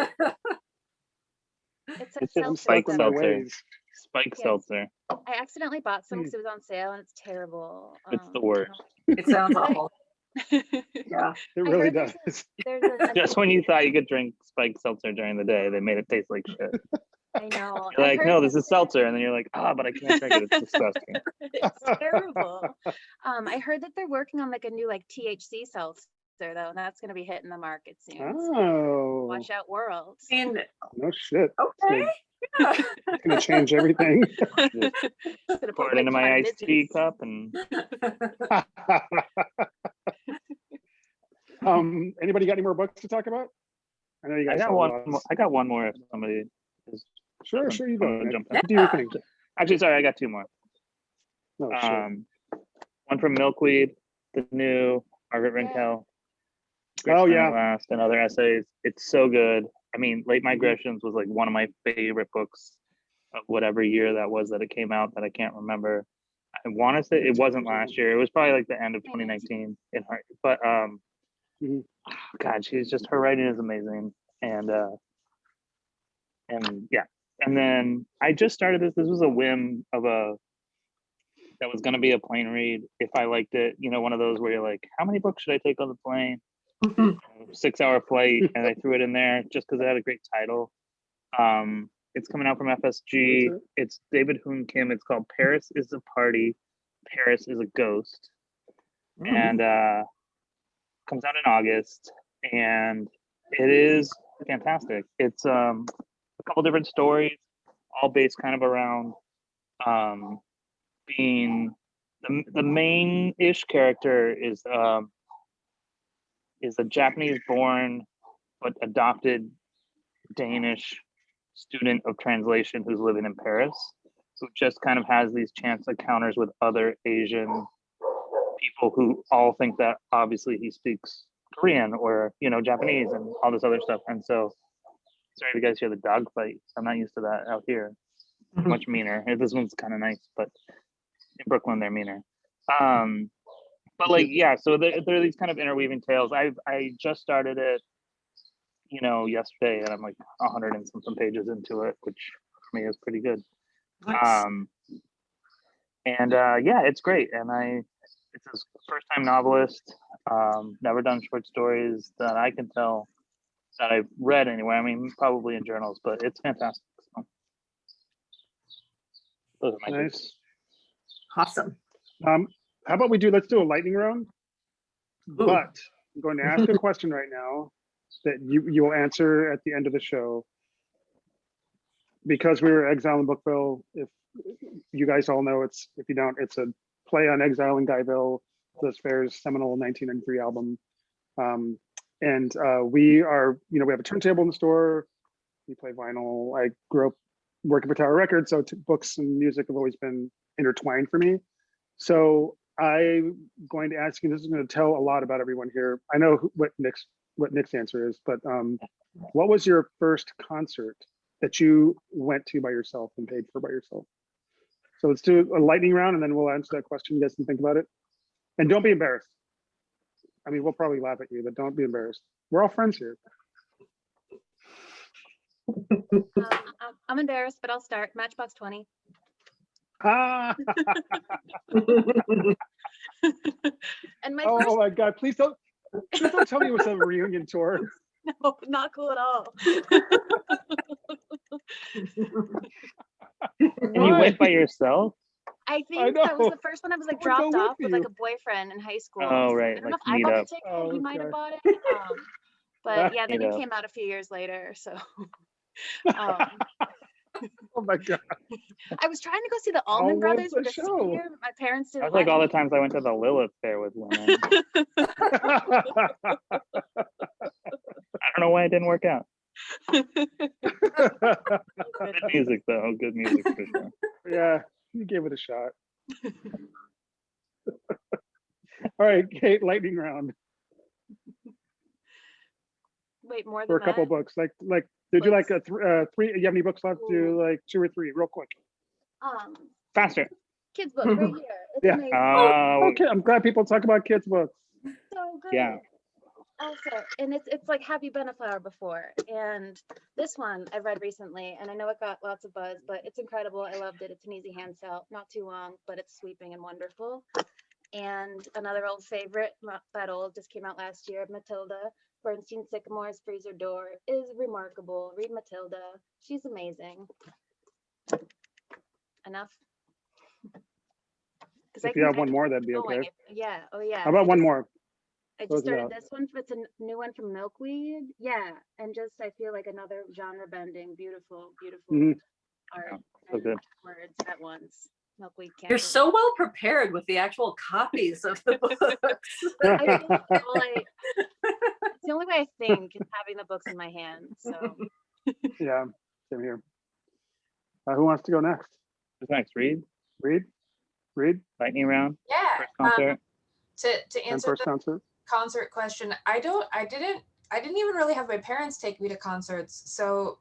It's
It's just
a
I'm
seltzer.
spiked
stuck in my
seltzer.
ways.
Spike
Yes.
seltzer.
I accidentally bought some because it was on sale and it's terrible.
It's the worst.
It sounds awful.
I
Yeah.
It really
heard there's
does.
There's a
Just when you thought you could drink spiked seltzer during the day, they made it taste like shit.
I know.
You're
I
like,
heard
no,
that
this is seltzer. And then you're like, but I can't drink it. It's disgusting.
it's terrible. I heard that they're working on like a new like THC seltzer though, and that's gonna be hitting the market soon. So
Oh,
watch out, world.
And
no shit.
okay. Yeah.
It's gonna change everything.
Just
Just gonna
pour
put
it into
liquor
my
on
iced tea
business.
cup and
Anybody got any more books to talk about? I know you guys
I got
have
one
lots.
more, I got one more if somebody is
Sure, you go.
gonna
Nick.
jump in.
Do your thing.
Actually, sorry, I got two more.
Oh, sure.
One from Milkweed, the new Margaret
Yeah.
Rinkel.
Oh, yeah.
Last and other essays. It's so good. I mean, Late Migrations was like one of my favorite books of whatever year that was that it came out that I can't remember. I want to say it wasn't last year. It was probably like the end of 2019 in her. But
Mhm.
God, she's just, her writing is amazing. And yeah. And then I just started this. This was a whim of that was going to be a plane read if I liked it. You know, one of those where you're like, how many books should I take on the plane? 6-hour flight, and I threw it in there just because it had a great title. It's coming out from FSG.
What is it?
It's David Hoon Kim. It's called Paris is a Party, Paris is a Ghost, and comes out in August, and it is fantastic. It's a couple different stories, all based kind of around being the main-ish character is a Japanese-born but adopted Danish student of translation who's living in Paris, who just kind of has these chance encounters with other Asian people who all think that obviously he speaks Korean or, you know, Japanese and all this other stuff. And so, sorry if you guys hear the dog fight. I'm not used to that out here. Much meaner. This one's kind of nice, but in Brooklyn they're meaner. But like, yeah, so there are these kind of interweaving tales. I just started it, you know, yesterday, and I'm like 100 and something pages into it, which for me is pretty good.
Nice.
Yeah, it's great. And it's his first time novelist, never done short stories that I can tell that I've read anywhere. I mean, probably in journals, but it's fantastic. So those are my
Nice.
picks.
Awesome.
How about let's do a lightning round,
Ooh.
but I'm going to ask a question right now that you will answer at the end of the show. Because we were Exile in Bookville, if you guys all know, if you don't, it's a play on Exile in Guyville, Liz Phair's seminal 1993 album. We are, we have a turntable in the store. We play vinyl. I grew up working for Tower Records, so books and music have always been intertwined for me. So I'm going to ask you, this is going to tell a lot about everyone here. I know what Nick's answer is, but what was your first concert that you went to by yourself and paid for by yourself? So let's do a lightning round and then we'll answer that question. You guys can think about it. And don't be embarrassed. I mean, we'll probably laugh at you, but don't be embarrassed. We're all friends here.
I'm embarrassed, but I'll start. Matchbox 20.
Ah!
And my
Oh my God, please don't tell me it was a reunion tour.
no, not cool at all.
And you went by yourself?
I think that was the first one I was like
I would go
dropped
with
off with like
you.
a boyfriend in high school.
Oh, right,
I don't know
like
if I bought
meet
the
up.
ticket.
Oh,
He might have
okay.
bought it. But yeah, then
Meet
he
up.
came out a few years later. So
Oh my God.
I was trying to go see the
How
Allman
was
Brothers
the
with a
show?
senior. My parents
That
didn't
was like all the
let
times I went to the Lilith fair with women. I don't know why it didn't work out.
me.
Good music though, good music for sure.
Yeah, you gave it a shot. All right, Kate, lightning round
Wait, more
for
than
a couple
that?
books. Like, did you like
Books.
three? You have any books left? Do like 2 or 3, real quick.
Faster.
Kids books right here. It's
Yeah.
amazing.
Okay, I'm glad people talk about kids' books.
So good.
Yeah.
Also, and it's like, have you been a flower before? And this one I read recently, and I know it got lots of buzz, but it's incredible. I loved it. It's an easy hand sell, not too long, but it's sweeping and wonderful. And another old favorite, not that old, just came out last year, Matilda. Bernstein Sycamore's Freezer Door is remarkable. Read Matilda. She's amazing. Enough.
If you have one more, that'd be
going.
okay.
Yeah. Oh yeah.
How about
I
one
just-
more?
I
Close
just
it
started
out.
this one. It's a new one from Milkweed. Yeah, and just I feel like another genre bending, beautiful
Mhm.
art
So
and
good.
words at once. Milkweed can't.
You're so well prepared with the actual copies of the books.
It's the only way I think is having the books in my hand. So
Yeah, same here. Who wants to go next?
Who's next? Read?
Read?
Lightning round?
Yeah.
First concert?
To
And
answer
first
the
concert?
concert question, I didn't even really have my parents take me to concerts. So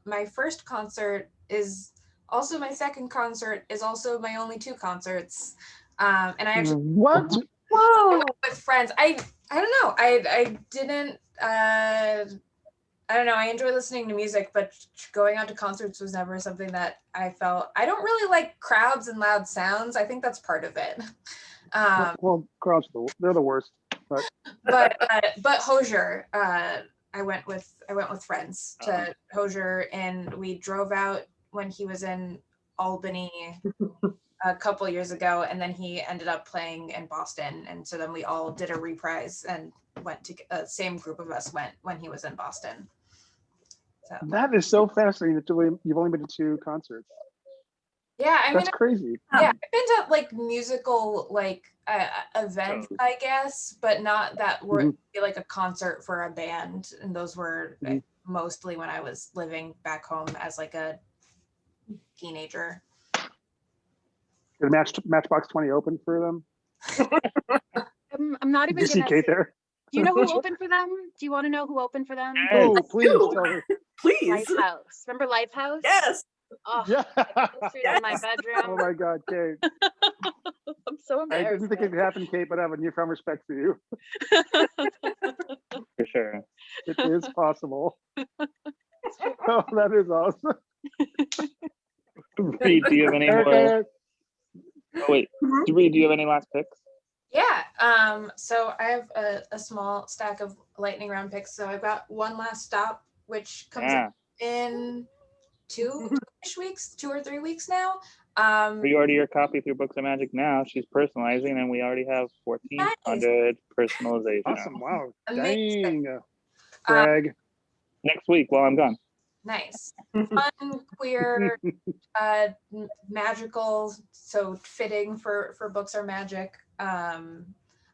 my first concert is also my second concert, is also my only 2 concerts. And I actually
What?
Whoa.
with friends. I don't know. I didn't I don't know. I enjoy listening to music, but going out to concerts was never something that I felt. I don't really like crowds and loud sounds. I think that's part of it.
Well, crowds, they're the worst.
But Hosier, I went with friends to Hosier, and we drove out when he was in Albany a couple years ago, and then he ended up playing in Boston, and so then we all did a reprise and went to same group of us went when he was in Boston. So
That is so fascinating that you've only been to 2 concerts.
yeah, I mean,
That's crazy.
yeah, I've been to like musical events, I guess, but not that were like a concert for a band, and those were mostly when I was living back home as like a teenager.
Did Matchbox 20 open for them?
I'm not
Did
even
you see
gonna
Kate
say-
there?
Do you know who opened for them? Do you want to know who opened for them?
Oh, please tell me.
Please.
Lifehouse. Remember Lifehouse?
Yes.
Oh,
Yeah.
pictures in my
Oh
bedroom.
my God, Kate.
I'm so
I
embarrassed.
didn't think it could happen, Kate, but I have a newfound respect for you.
For sure.
It is possible. Oh, that is awesome.
Reed, do you have any more?
Erica,
Oh, wait. Reed, do you have any last picks?
Yeah. So I have a small stack of lightning round picks. So I've got One Last Stop, which comes
Yeah.
out in 2 or 3 weeks now.
Pre-order your copy through Books of Magic now. She's personalizing, and we already have 1,400 personalization.
awesome. Wow.
Amazing.
Dang. Brag.
Next week while I'm gone.
Nice. Fun, queer, magical, so fitting for Books Are Magic.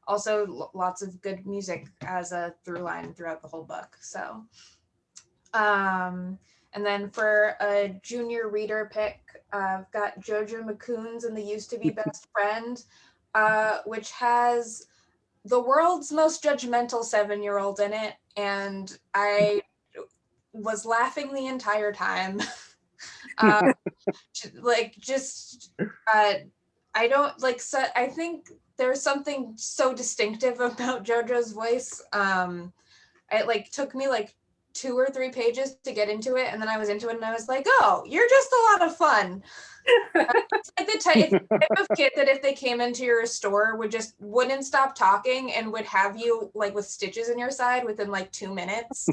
Also lots of good music as a through line throughout the whole book. So And then for a junior reader pick, I've got Jojo Mccoons and the Used to Be Best Friend, which has the world's most judgmental 7-year-old in it. And I was laughing the entire time. I don't like, so I think there's something so distinctive about Jojo's voice. It like took me like 2 or 3 pages to get into it, and then I was into it and I was like, oh, you're just a lot of fun. It's like the type of kid that if they came into your store wouldn't stop talking and would have you like with stitches in your side within like 2 minutes.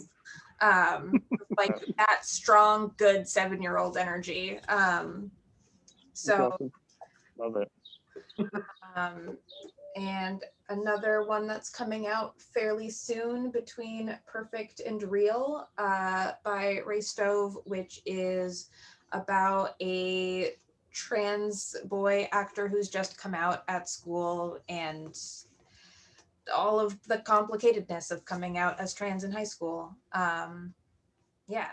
Like that strong, good 7-year-old energy. So
Awesome. Love it.
And another one that's coming out fairly soon, Between Perfect and Real, by Ray Stove, which is about a trans boy actor who's just come out at school and all of the complicatedness of coming out as trans in high school. Yeah.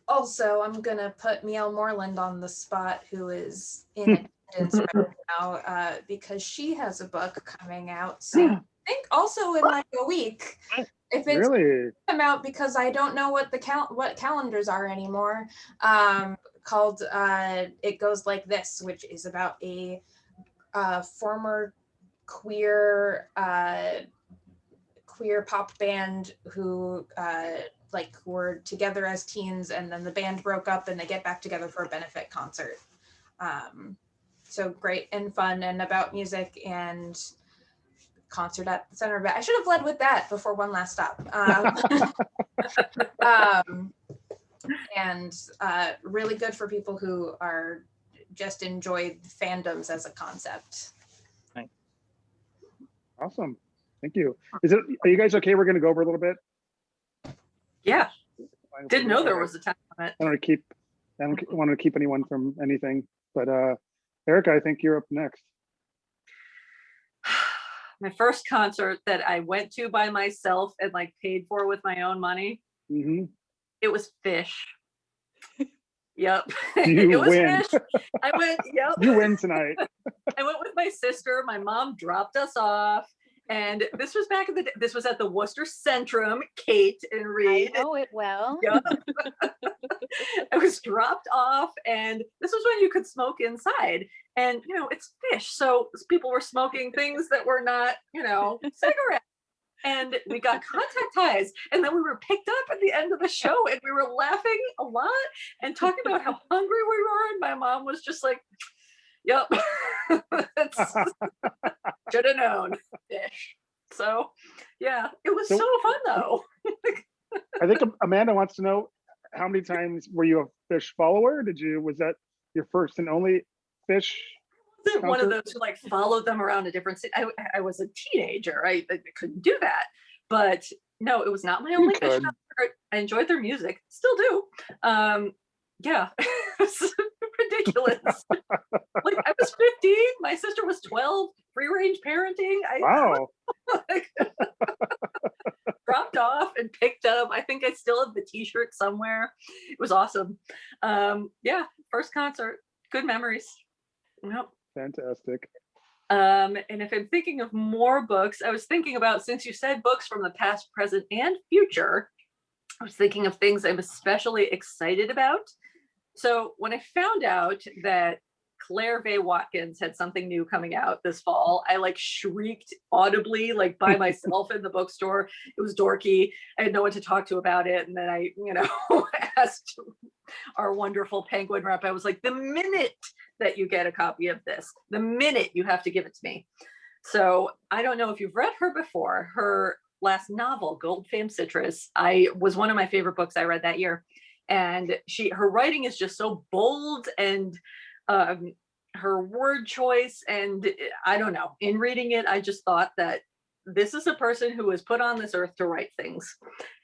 Also, I'm gonna put Miel Moreland on the spot, who is in attendance right now, because she has a book coming out soon. I think also in like a week. If it's
Really?
come out, because I don't know what what calendars are anymore. Called It Goes Like This, which is about a former queer pop band who were together as teens, and then the band broke up and they get back together for a benefit concert. So great and fun and about music and concert at the center of it. I should have led with that before One Last Stop. And really good for people who are just enjoy fandoms as a concept.
Nice.
Awesome. Thank you. Are you guys okay? We're going to go over a little bit.
Yeah. Didn't know there was a time limit.
I don't want to keep anyone from anything, but Erika, I think you're up next.
My first concert that I went to by myself and like paid for with my own money.
Mm-hmm.
It was Fish. Yep.
You
it was
win.
Fish. I went, yep.
You win tonight.
I went with my sister. My mom dropped us off. And this was back in the day. This was at the Worcester Centrum, Kate and Reed.
I know it well.
Yep. I was dropped off, and this was when you could smoke inside. And, you know, it's Fish. So people were smoking things that were not, you know, cigarettes. And we got contact highs. And then we were picked up at the end of the show, and we were laughing a lot and talking about how hungry we were. And my mom was just like, yep. Should have known. Fish. So yeah, it was so fun though.
I think Amanda wants to know, how many times were you a Fish follower? Was that your first and only Fish?
I wasn't one of those who like followed them around a different city. I was a teenager. I couldn't do that. But no, it was not my only Fish concert. I enjoyed their music, still do. Yeah, it's ridiculous. Like I was 15, my sister was 12, free range parenting.
Wow.
Dropped off and picked up. I think I still have the t-shirt somewhere. It was awesome. Yeah, first concert, good memories. Yep.
Fantastic.
And if I'm thinking of more books, I was thinking about, since you said books from the past, present, and future, I was thinking of things I'm especially excited about. So when I found out that Claire Bay Watkins had something new coming out this fall, I like shrieked audibly, like by myself in the bookstore. It was dorky. I had no one to talk to about it. And then I, asked our wonderful Penguin rep, I was like, the minute that you get a copy of this, the minute you have to give it to me. So I don't know if you've read her before. Her last novel, Gold Fame Citrus, was one of my favorite books I read that year. And her writing is just so bold, and her word choice, and I don't know, in reading it, I just thought that this is a person who was put on this earth to write things.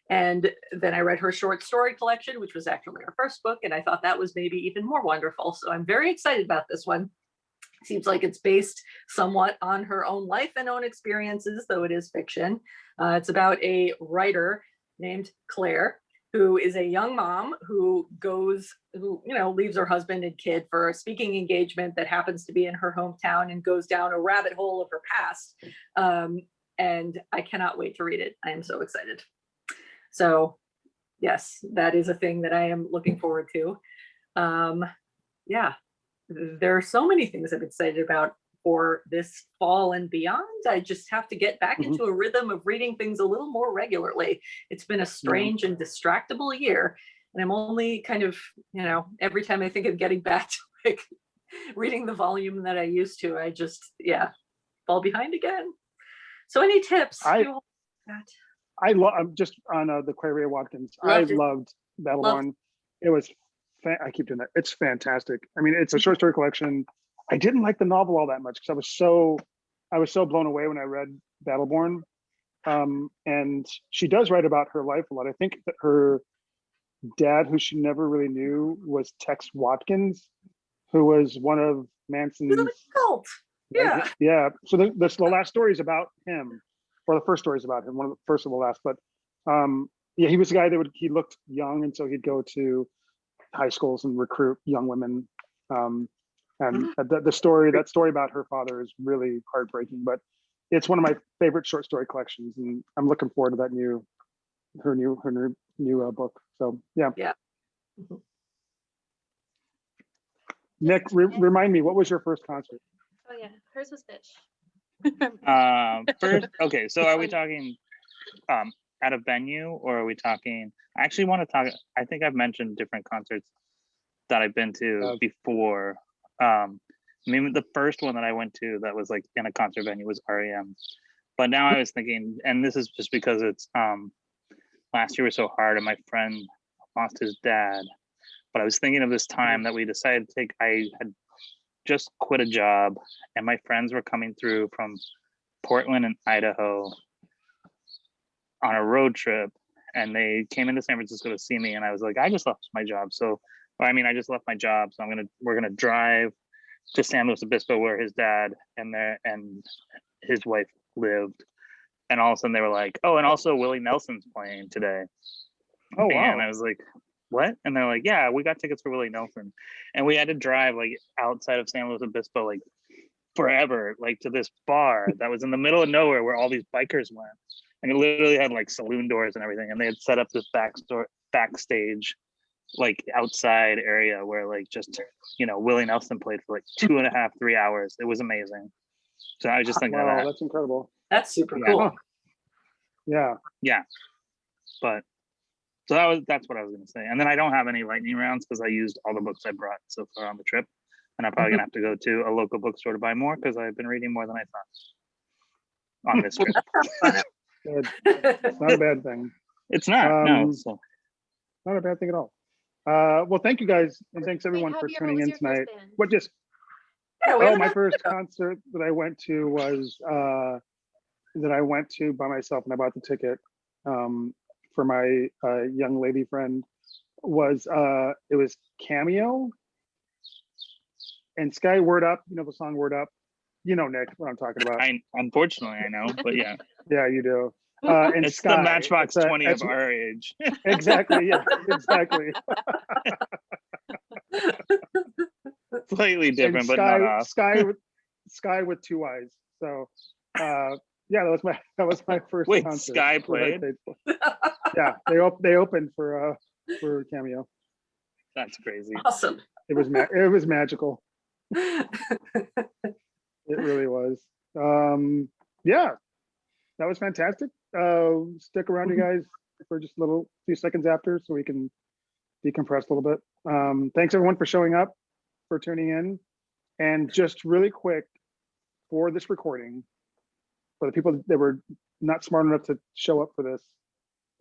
And then I read her short story collection, which was actually her first book, and I thought that was maybe even more wonderful. So I'm very excited about this one. Seems like it's based somewhat on her own life and own experiences, though it is fiction. It's about a writer named Claire, who is a young mom who leaves her husband and kid for a speaking engagement that happens to be in her hometown and goes down a rabbit hole of her past. And I cannot wait to read it. I am so excited. So yes, that is a thing that I am looking forward to. Yeah, there are so many things I'm excited about for this fall and beyond. I just have to get back into a rhythm of reading things a little more regularly. It's been a strange and distractible year. And I'm only kind of, every time I think of getting back to like reading the volume that I used to, I just, fall behind again. So any tips?
I'm just on the Bay Watkins. I loved Battleborn. It was, I keep doing that. It's fantastic. I mean, it's a short story collection. I didn't like the novel all that much because I was so blown away when I read Battleborn. And she does write about her life a lot. I think that her dad, who she never really knew, was Tex Watkins, who was one of Manson's
cult. Yeah.
Yeah. So the last story is about him, or the first story is about him. One of the first of the last, but he was a guy that he looked young, and so he'd go to high schools and recruit young women. And that story about her father is really heartbreaking, but it's one of my favorite short story collections, and I'm looking forward to that her new book. So yeah. Nick, remind me, what was your first concert?
Oh yeah, hers was Fish.
First, okay, so are we talking at a venue, or are we talking? I actually want to talk. I think I've mentioned different concerts that I've been to before. Maybe the first one that I went to that was like in a concert venue was REM. But now I was thinking, and this is just because it's last year was so hard and my friend lost his dad. But I was thinking of this time that we decided to take. I had just quit a job, and my friends were coming through from Portland and Idaho on a road trip, and they came into San Francisco to see me. And I was like, I just left my job, I just left my job, so we're gonna drive to San Luis Obispo, where his dad and his wife lived. And all of a sudden they were like, oh, and also Willie Nelson's playing today.
Oh wow!
And I was like, what? And they're like, yeah, we got tickets for Willie Nelson, and we had to drive like outside of San Luis Obispo like forever, like to this bar that was in the middle of nowhere where all these bikers went, and it literally had like saloon doors and everything, and they had set up this backstage like outside area where like just Willie Nelson played for like 2.5, 3 hours. It was amazing. So I was just thinking,
wow, that's incredible.
That's super cool.
Yeah.
But so that's what I was gonna say. And then I don't have any lightning rounds because I used all the books I brought so far on the trip, and I'm probably gonna have to go to a local bookstore to buy more because I've been reading more than I thought on this trip.
It's not a bad thing.
It's not. No, so.
Not a bad thing at all. Well, thank you guys, and thanks everyone for tuning in tonight. My first concert that I went to was by myself, and I bought the ticket for my young lady friend. It was Cameo and Sky Word Up. You know the song Word Up? Nick, what I'm talking about.
Unfortunately I know, but yeah.
Yeah, you do. And
it's
Sky,
the Matchbox 20 of our age.
Exactly. Yeah, exactly.
Slightly different,
and
but not off.
Sky with two eyes. So that was my first
Wait,
concert.
Sky played?
Yeah, they opened for Cameo.
That's crazy.
Awesome.
It was magical. It really was. That was fantastic. Stick around, you guys, for just a few seconds after, so we can decompress a little bit. Thanks everyone for showing up, for tuning in, and just really quick for this recording, for the people that were not smart enough to show up for this,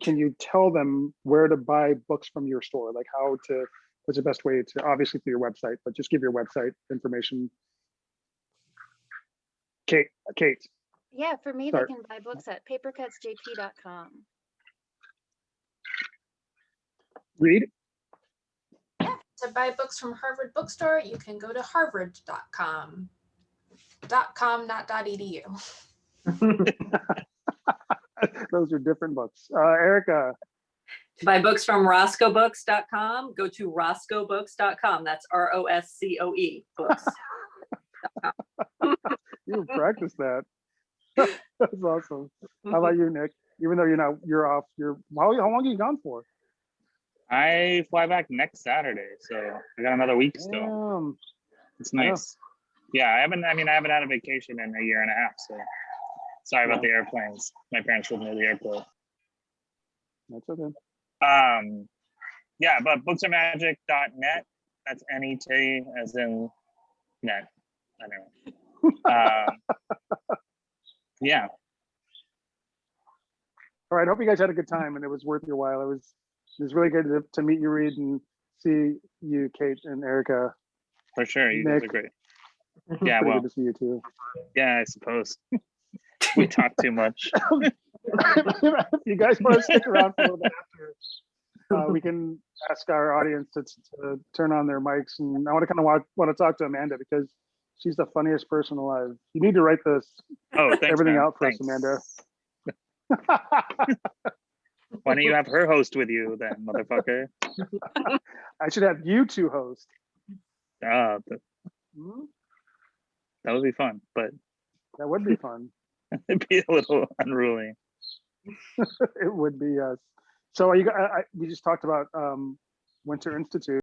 can you tell them where to buy books from your store? Like what's the best way to, obviously through your website, but just give your website information. Kate.
Yeah, for me, they can buy books at papercutsjp.com.
Read.
Yeah, to buy books from Harvard Bookstore, you can go to harvard.com. .com, not .edu.
Those are different books. Erika.
Buy books from RoscoeBooks.com. Go to RoscoeBooks.com. That's ROSCOE books.
You practice that. That's awesome. How about you, Nick? Even though you're off. How long are you gone for?
I fly back next Saturday, so I got another week still.
Damn.
It's nice. Yeah, I haven't had a vacation in a year and a half, so sorry about the airplanes. My parents live near the airport.
That's okay.
Yeah, but booksairemagic.net. That's NET as in net. I don't know. Yeah.
All right. I hope you guys had a good time and it was worth your while. It was really good to meet you, Read, and see you, Kate and Erika.
For sure. You guys are great. Yeah,
Pretty
well,
good to see you too.
yeah, I suppose. We talk too much.
If you guys want to stick around for a little bit after, we can ask our audience to turn on their mics. And I want to want to talk to Amanda because she's the funniest person alive. You need to write this everything
man.
out for
Thanks.
us, Amanda.
Why don't you have her host with you then, motherfucker?
I should have you two host.
That would be fun, but
That would be fun.
it'd be a little unruly.
It would be, yes. So are you? We just talked about Winter Institute.